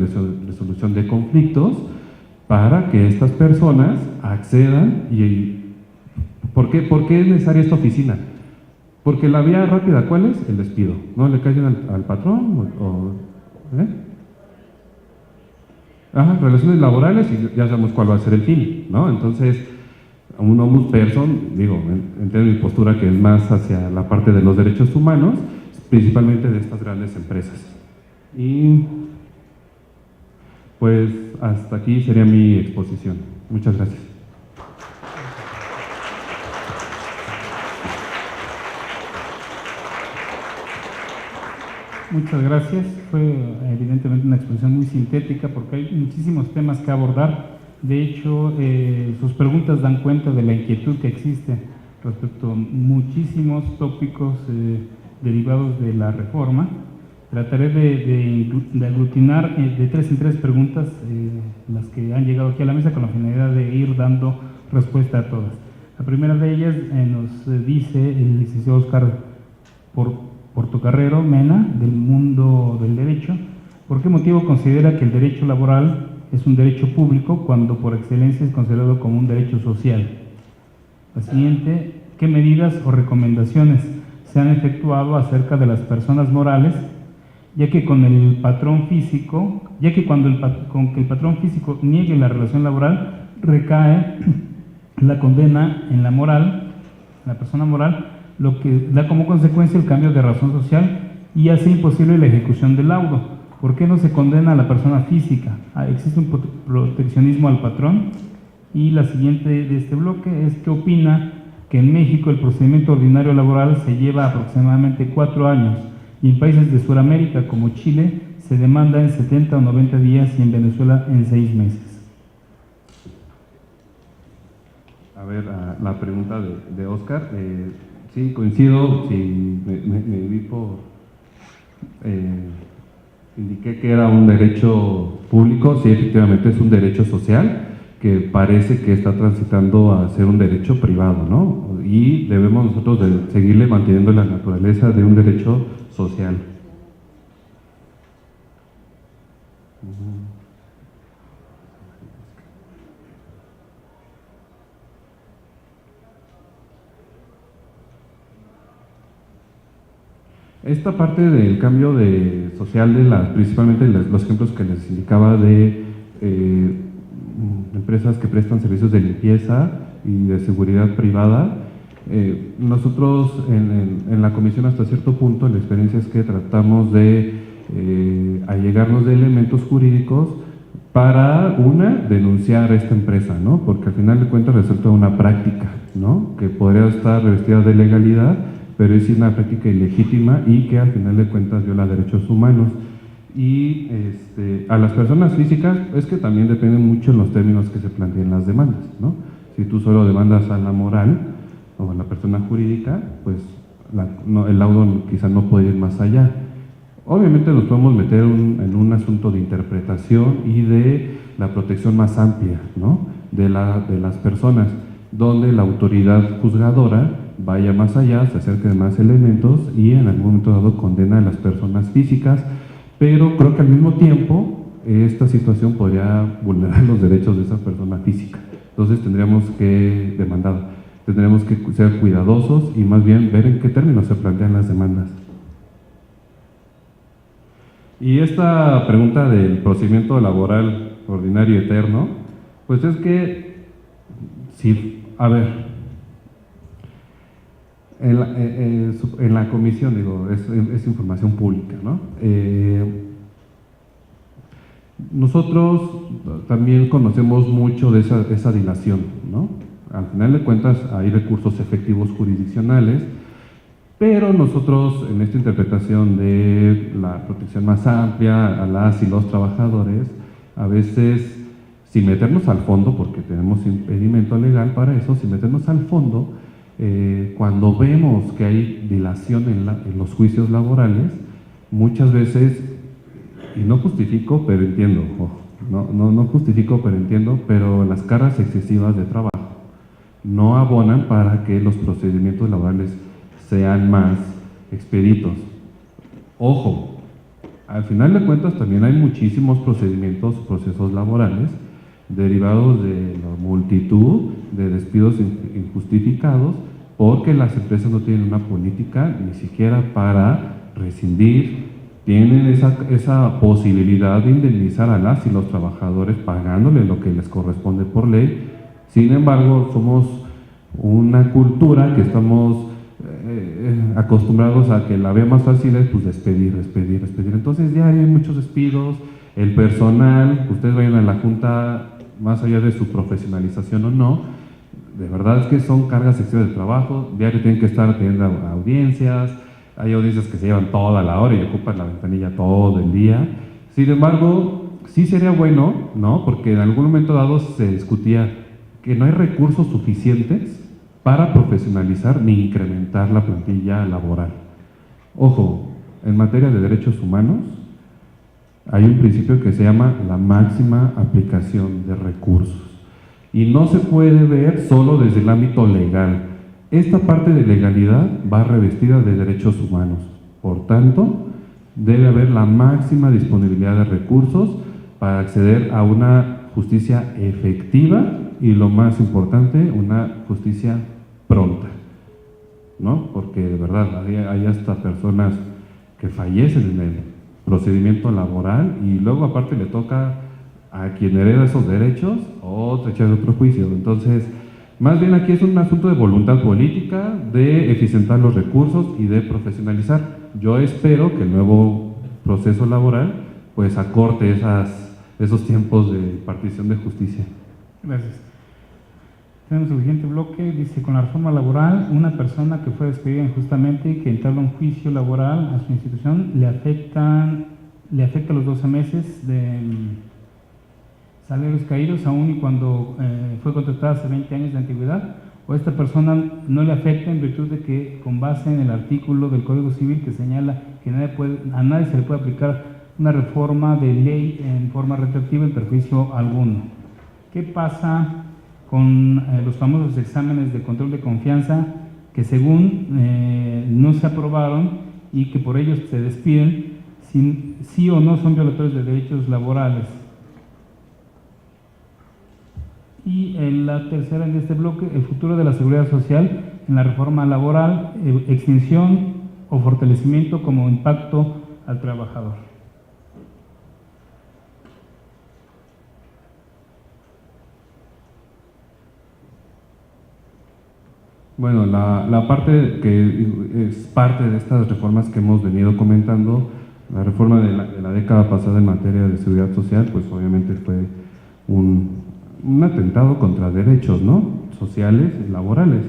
resolución de conflictos para que estas personas accedan. ¿Por qué es necesaria esta oficina? Porque la vía rápida, ¿cuál es? El despido. ¿No le caen al patrón? Relaciones laborales, y ya sabemos cuál va a ser el fin, ¿no? Entonces, un ombudsperson, entiendo mi postura que es más hacia la parte de los derechos humanos, principalmente de estas grandes empresas. Y pues hasta aquí sería mi exposición. Muchas gracias. Muchas gracias. Fue evidentemente una exposición muy sintética porque hay muchísimos temas que abordar. De hecho, sus preguntas dan cuenta de la inquietud que existe respecto a muchísimos tópicos derivados de la reforma. Trataré de aglutinar de 3 en 3 preguntas las que han llegado aquí a la mesa con la finalidad de ir dando respuesta a todas. La primera de ellas nos dice el licenciado Oscar Portocarrero Mena, del Mundo del Derecho: ¿por qué motivo considera que el derecho laboral es un derecho público cuando por excelencia es considerado como un derecho social? La siguiente: ¿qué medidas o recomendaciones se han efectuado acerca de las personas morales, ya que cuando el patrón físico niegue la relación laboral, recae la condena en la persona moral, lo que da como consecuencia el cambio de razón social y hace imposible la ejecución del laudo. ¿Por qué no se condena a la persona física? Existe un proteccionismo al patrón. Y la siguiente de este bloque es que opina que en México el procedimiento ordinario laboral se lleva aproximadamente 4 años y en países de Sudamérica como Chile se demanda en 70 o 90 días y en Venezuela en 6 meses. A ver, la pregunta de Oscar, sí, coincido, sí, me vi por, indiqué que era un derecho público, sí, efectivamente es un derecho social, que parece que está transitando a ser un derecho privado, ¿no? Y debemos nosotros de seguirle manteniendo la naturaleza de un derecho social. Esta parte del cambio social principalmente los ejemplos que les indicaba de empresas que prestan servicios de limpieza y de seguridad privada, nosotros en la comisión hasta cierto punto la experiencia es que tratamos de allegarnos de elementos jurídicos para denunciar a esta empresa, ¿no? Porque al final de cuentas resulta una práctica, ¿no? Que podría estar revestida de legalidad, pero es una práctica ilegítima y que al final de cuentas viola derechos humanos. Y a las personas físicas es que también dependen mucho en los términos que se planteen las demandas, ¿no? Si tú solo demandas a la moral o a la persona jurídica, pues el laudo quizá no puede ir más allá. Obviamente nos podemos meter en un asunto de interpretación y de la protección más amplia, ¿no? de las personas, donde la autoridad juzgadora vaya más allá, se acerque de más elementos y en algún momento dado condena a las personas físicas, pero creo que al mismo tiempo esta situación podría vulnerar los derechos de esa persona física. Entonces tendríamos que ser cuidadosos y más bien ver en qué términos se plantean las demandas. Y esta pregunta del procedimiento laboral ordinario eterno, pues es que, sí, a ver, en la comisión, digo, es información pública, ¿no? Nosotros también conocemos mucho de esa dilación, ¿no? Al final de cuentas hay recursos efectivos jurisdiccionales, pero nosotros en esta interpretación de la protección más amplia a las y los trabajadores, a veces, sin meternos al fondo, porque tenemos impedimento legal para eso, sin meternos al fondo, cuando vemos que hay dilación en los juicios laborales, muchas veces, y no justifico, pero entiendo, no justifico, pero entiendo, pero las cargas excesivas de trabajo no abonan para que los procedimientos laborales sean más expeditos. Ojo, al final de cuentas también hay muchísimos procesos laborales derivados de la multitud de despidos injustificados porque las empresas no tienen una política ni siquiera para rescindir, tienen esa posibilidad de indemnizar a las y los trabajadores pagándole lo que les corresponde por ley. Sin embargo, somos una cultura que estamos acostumbrados a que la vía más fácil es pues despedir. Entonces ya hay muchos despidos, el personal, ustedes vayan a la junta, más allá de su profesionalización o no, de verdad es que son cargas excesivas de trabajo, diario tienen que estar teniendo audiencias, hay audiencias que se llevan toda la hora y ocupan la ventanilla todo el día. Sin embargo, sí sería bueno, ¿no? Porque en algún momento dado se discutía que no hay recursos suficientes para profesionalizar ni incrementar la plantilla laboral. Ojo, en materia de derechos humanos hay un principio que se llama la máxima aplicación de recursos y no se puede ver solo desde el ámbito legal. Esta parte de legalidad va revestida de derechos humanos, por tanto, debe haber la máxima disponibilidad de recursos para acceder a una justicia efectiva y lo más importante, una justicia pronta, ¿no? Porque de verdad hay hasta personas que fallecen en el procedimiento laboral y luego aparte le toca a quien hereda esos derechos echar otro juicio. Entonces, Más bien aquí es un asunto de voluntad política, de eficientar los recursos y de profesionalizar. Yo espero que el nuevo proceso laboral pues acorte esos tiempos de partición de justicia. Gracias. Tenemos el siguiente bloque, dice, con la reforma laboral, una persona que fue despedida injustamente y que entabla un juicio laboral a su institución le afecta los 12 meses de salarios caídos, aún y cuando fue contratada hace 20 años de antigüedad, o esta persona no le afecta en virtud de que, con base en el artículo del Código Civil que señala que a nadie se le puede aplicar una reforma de ley en forma retroactiva en perjuicio alguno. ¿Qué pasa con los famosos exámenes de control de confianza que según no se aprobaron y que por ellos se despiden, sí o no son violatorios de derechos laborales? Y en la tercera en este bloque, el futuro de la seguridad social en la reforma laboral, extinción o fortalecimiento como impacto al trabajador. Bueno, la parte que es parte de estas reformas que hemos venido comentando, la reforma de la década pasada en materia de seguridad social, pues obviamente fue un atentado contra derechos, ¿no?, sociales y laborales.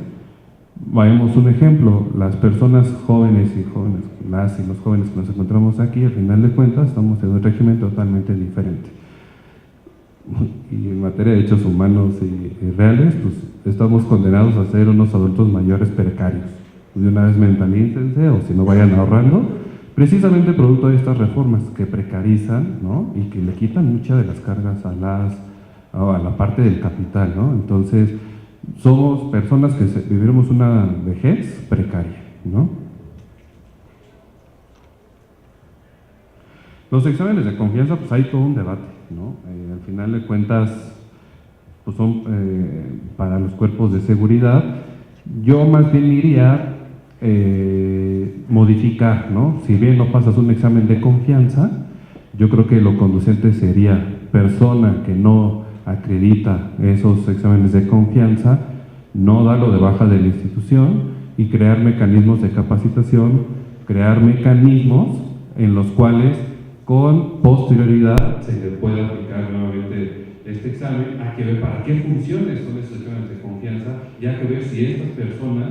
Vayamos un ejemplo, las personas jóvenes y jóvenes, las y los jóvenes que nos encontramos aquí, al final de cuentas, estamos en un régimen totalmente diferente. Y en materia de derechos humanos y reales, pues estamos condenados a ser unos adultos mayores precarios. De una vez mentalícense, o si no vayan ahorrando, precisamente producto de estas reformas que precarizan, ¿no?, y que le quitan muchas de las cargas a la parte del capital, ¿no? Entonces, somos personas que viviremos una vejez precaria, ¿no? Los exámenes de confianza, pues hay todo un debate, ¿no? Al final de cuentas, pues son para los cuerpos de seguridad. Yo más bien iría modificar, ¿no? Si bien no pasas un examen de confianza, yo creo que lo conducente sería persona que no acredita esos exámenes de confianza, no darlo de baja de la institución y crear mecanismos de capacitación, crear mecanismos en los cuales con posterioridad se le puede aplicar nuevamente este examen. Hay que ver para qué funciones son esos exámenes de confianza y hay que ver si estas personas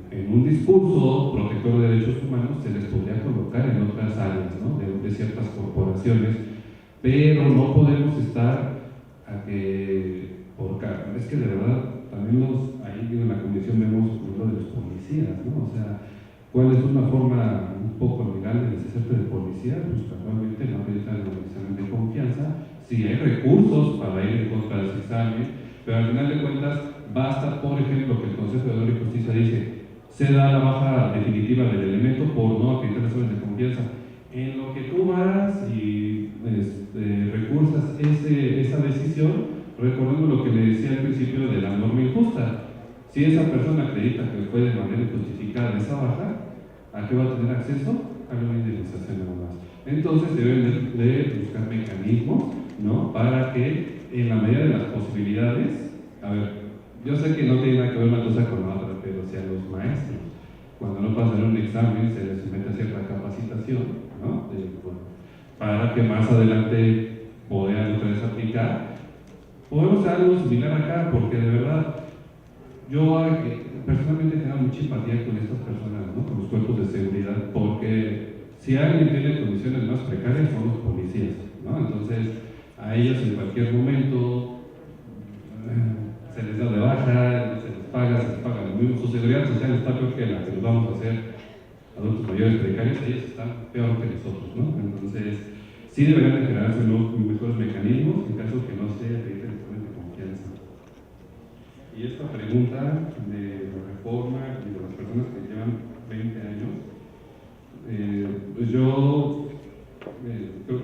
en un discurso protector de derechos humanos se les podría colocar en otras áreas, ¿no?, de ciertas corporaciones, pero no podemos estar a que es que de verdad también ahí en la comisión vemos lo de los policías, ¿no? O sea, ¿cuál es una forma un poco legal de deshacerte de policía? Pues casualmente no realizan el examen de confianza, sí hay recursos para ir en contra de ese examen, pero al final de cuentas basta, por ejemplo, que el Consejo de Honor y Justicia dice se da la baja definitiva del elemento por no acreditar exámenes de confianza. En lo que tú vas y recursas esa decisión, recordemos lo que le decía al principio de la norma injusta. Si esa persona acredita que fue de manera injustificada esa baja, ¿a qué va a tener acceso? A una indemnización nada más. Entonces deben de buscar mecanismos, ¿no?, para que en la medida de las posibilidades, a ver, yo sé que no tiene nada que ver una cosa con la otra, pero si a los maestros, cuando no pasan un examen, se les somete a cierta capacitación, ¿no?, para que más adelante puedan ustedes aplicar. Podemos hacer algo similar acá, porque de verdad yo personalmente tengo mucha empatía con estas personas, ¿no?, con los cuerpos de seguridad, porque si alguien tiene condiciones más precarias son los policías, ¿no? Entonces a ellos en cualquier momento se les da de baja, se les paga lo mismo. Su seguridad social está peor que la que nos vamos a hacer adultos mayores precarios, ellos están peor que nosotros, ¿no? Entonces sí deberían de generarse mejores mecanismos en caso que no se acredite el examen de confianza. Y esta pregunta de la reforma y de las personas que llevan 20 años, pues yo creo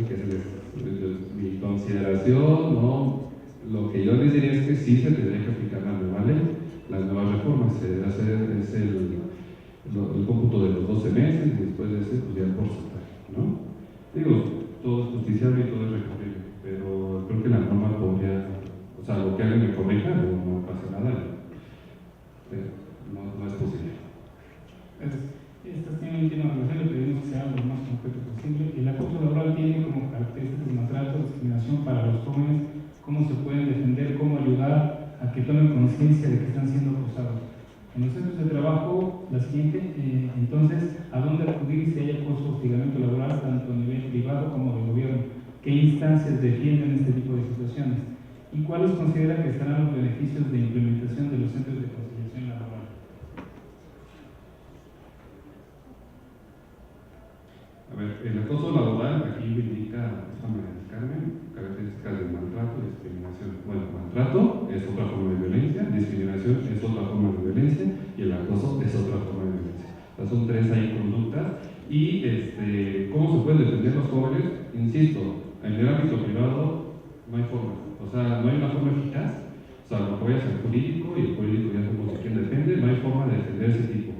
que mi consideración, ¿no?, lo que yo les diría es que sí se tendría que aplicar la nueva ley, las nuevas reformas, se debe hacer el cómputo de los 12 meses y después de ese, pues ya el porcentaje, ¿no? Digo, todo es justiciable y todo es recurrible, pero creo que la norma podría, o sea, lo que alguien me corrija, tomen conciencia de que están siendo acosados. En los centros de trabajo, la siguiente, entonces, ¿a dónde acudir si hay acoso o hostigamiento laboral, tanto a nivel privado como de gobierno? ¿Qué instancias defienden este tipo de situaciones? ¿Y cuáles considera que serán los beneficios de implementación de los centros de conciliación laboral? A ver, el acoso laboral, aquí lo indica esta María del Carmen, características del maltrato, discriminación. Bueno, maltrato es otra forma de violencia, discriminación es otra forma de violencia y el acoso es otra forma de violencia. O sea, son tres ahí conductas. Y ¿cómo se pueden defender los jóvenes? Insisto, en el ámbito privado no hay forma. O sea, no hay una forma eficaz, salvo que vayas al jurídico, y el jurídico ya sabemos de quién depende, no hay forma de defender ese tipo.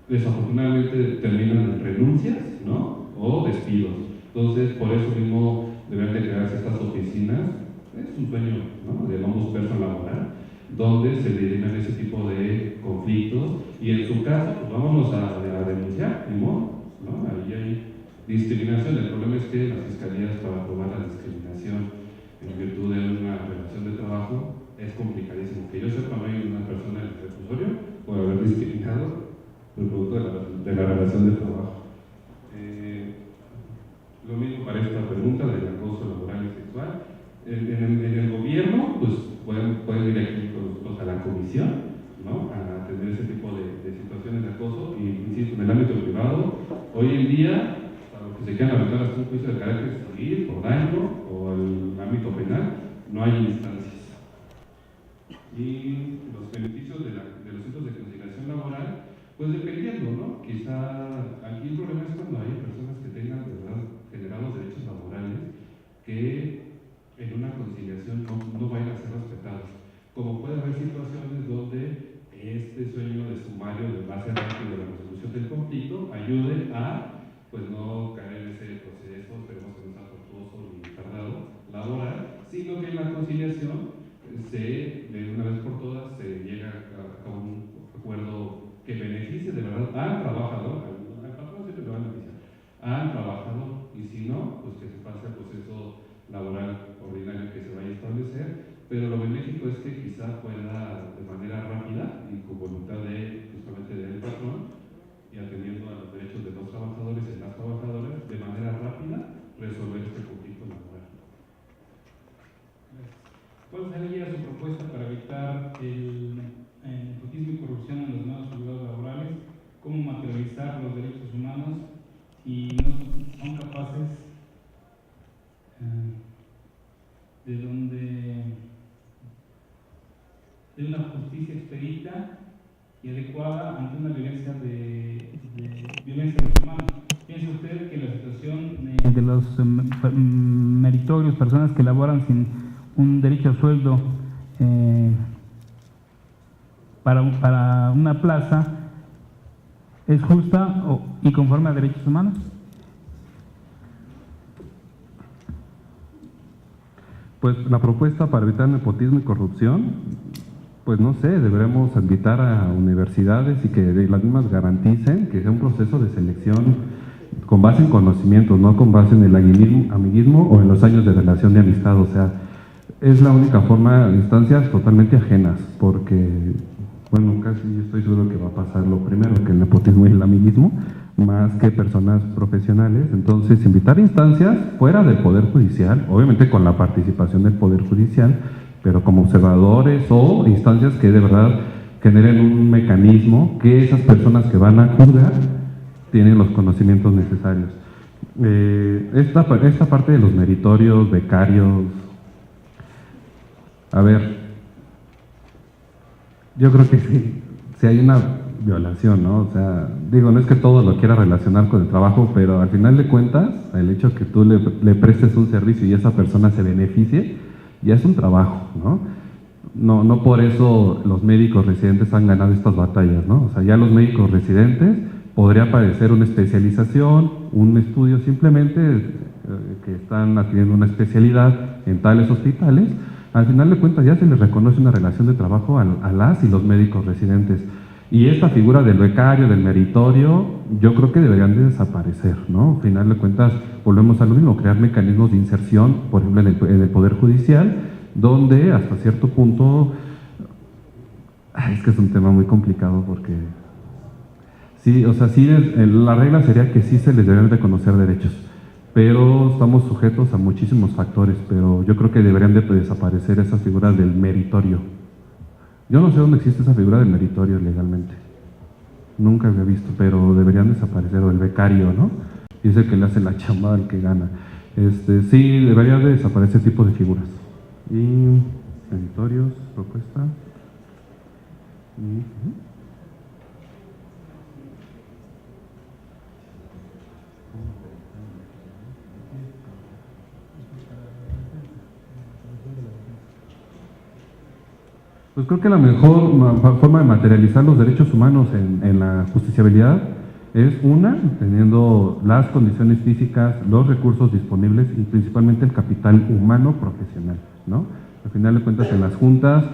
Desafortunadamente terminan en renuncias, ¿no? O despidos. Entonces, por eso mismo deberían de crearse estas oficinas, es un sueño, ¿no?, de ambos personas laboral, donde se diriman ese tipo de conflictos, y en su caso, pues vámonos a denunciar, ni modo, ¿no? Ahí hay discriminación. El problema es que las fiscalías, para probar la discriminación en virtud de una relación de trabajo, es complicadísimo. Que yo sepa, no hay una persona en el reclusorio por haber discriminado el producto de la relación de trabajo. Lo mismo para esta pregunta del acoso laboral y sexual. En el gobierno, pues pueden ir aquí con nosotros a la comisión, ¿no?, a atender ese tipo de situaciones de acoso. Y insisto, en el ámbito privado, hoy en día, para los que se quieran aventar hasta un juicio de carácter civil por daño o el ámbito penal, no hay instancias. Y los beneficios de los centros de conciliación laboral, pues dependiendo, ¿no? Quizá aquí el problema es cuando hay personas que tengan, ¿verdad?, generados derechos laborales que en una conciliación no vayan a ser respetados. Como puede haber situaciones donde este sueño de sumario de base rápido de la resolución del conflicto ayude a, pues, no caer en ese proceso, esperemos que no sea tortuoso ni tardado, laboral, sino que en la conciliación de una vez por todas se llega a un acuerdo que beneficie de verdad al trabajador, al patrón siempre lo van a beneficiar, al trabajador, y si no, pues que se pase al proceso laboral ordinario que se vaya a establecer. Pero lo benéfico es que quizá pueda, de manera rápida y con voluntad justamente del patrón, y atendiendo a los derechos de los trabajadores y las trabajadoras, de manera rápida resolver este conflicto laboral. ¿Cuál sería su propuesta para evitar el nepotismo y corrupción en los nuevos juzgados laborales? ¿Cómo materializar los derechos humanos y no son capaces de una justicia expedita y adecuada ante una violencia de los humanos? ¿Piensa usted que la situación de los meritorios, personas que laboran sin un derecho a sueldo para una plaza, es justa y conforme a derechos humanos? Pues la propuesta para evitar nepotismo y corrupción, pues no sé, deberemos invitar a universidades y que las mismas garanticen que sea un proceso de selección con base en conocimientos, no con base en el amiguismo o en los años de relación de amistad. O sea, es la única forma, instancias totalmente ajenas, porque, bueno, casi estoy seguro que va a pasar lo primero, que el nepotismo y el amiguismo, más que personas profesionales. Entonces, invitar instancias fuera del Poder Judicial, obviamente con la participación del Poder Judicial, pero como observadores o instancias que de verdad generen un mecanismo que esas personas que van a juzgar tienen los conocimientos necesarios. Esta parte de los meritorios, becarios, a ver, yo creo que sí hay una violación, ¿no? O sea, digo, no es que todo lo quiera relacionar con el trabajo, pero al final de cuentas, el hecho que tú le prestes un servicio y esa persona se beneficie, ya es un trabajo, ¿no? No por eso los médicos residentes han ganado estas batallas, ¿no? O sea, ya los médicos residentes podría aparecer una especialización, un estudio simplemente que están adquiriendo una especialidad en tales hospitales. Al final de cuentas ya se les reconoce una relación de trabajo a las y los médicos residentes. Y esta figura del becario, del meritorio, yo creo que deberían de desaparecer, ¿no? Al final de cuentas, volvemos a lo mismo, crear mecanismos de inserción, por ejemplo, en el Poder Judicial, donde hasta cierto punto Es que es un tema muy complicado porque sí, o sea, sí, la regla sería que sí se les deben reconocer derechos, pero estamos sujetos a muchísimos factores, pero yo creo que deberían de desaparecer esas figuras del meritorio. Yo no sé dónde existe esa figura del meritorio legalmente, nunca había visto, pero deberían desaparecer, o el becario, ¿no? Dice que le hace la chamba al que gana. Sí, debería de desaparecer ese tipo de figuras. Y meritorios, propuesta. Pues creo que la mejor forma de materializar los derechos humanos en la justiciabilidad es una, teniendo las condiciones físicas, los recursos disponibles y principalmente el capital humano profesional, ¿no? Al final de cuentas en las juntas,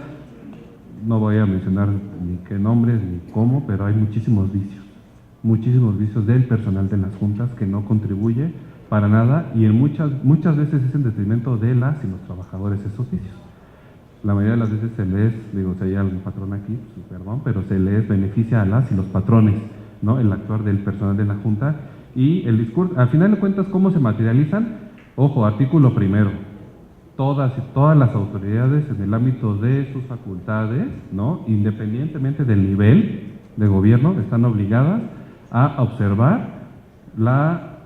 no voy a mencionar ni qué nombres ni cómo, pero hay muchísimos vicios del personal de las juntas que no contribuye para nada y en muchas veces es en detrimento de las y los trabajadores esos vicios. La mayoría de las veces se les, digo, si hay algún patrón aquí, pues, perdón, pero se les beneficia a las y los patrones, ¿no? El actuar del personal de la Junta y el discurso, al final de cuentas, ¿cómo se materializan? Ojo, artículo primero, todas las autoridades en el ámbito de sus facultades, ¿no? Independientemente del nivel de gobierno, están obligadas a observar la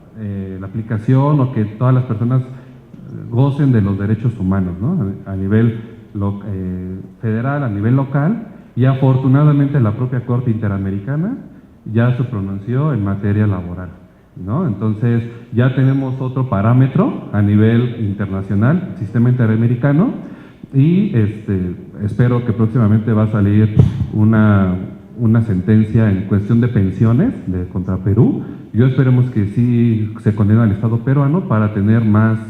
aplicación o que todas las personas gocen de los derechos humanos, ¿no? A nivel federal, a nivel local, y afortunadamente la propia Corte Interamericana ya se pronunció en materia laboral, ¿no? Entonces ya tenemos otro parámetro a nivel internacional, sistema interamericano, y espero que próximamente va a salir una sentencia en cuestión de pensiones contra Perú. Yo esperemos que sí se condene al Estado peruano para tener más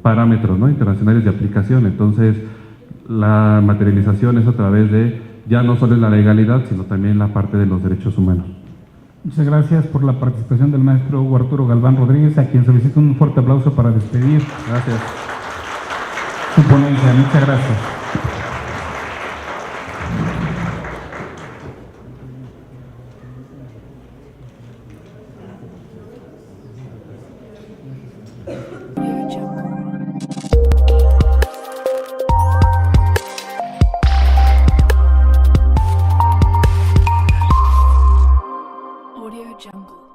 parámetros, ¿no? Internacionales de aplicación. Entonces la materialización es a través de ya no solo la legalidad, sino también la parte de los derechos humanos. Muchas gracias por la participación del maestro Hugo Arturo Galván Rodríguez, a quien solicito un fuerte aplauso para despedir. Gracias. Su ponencia. Muchas gracias. Audio Jungle.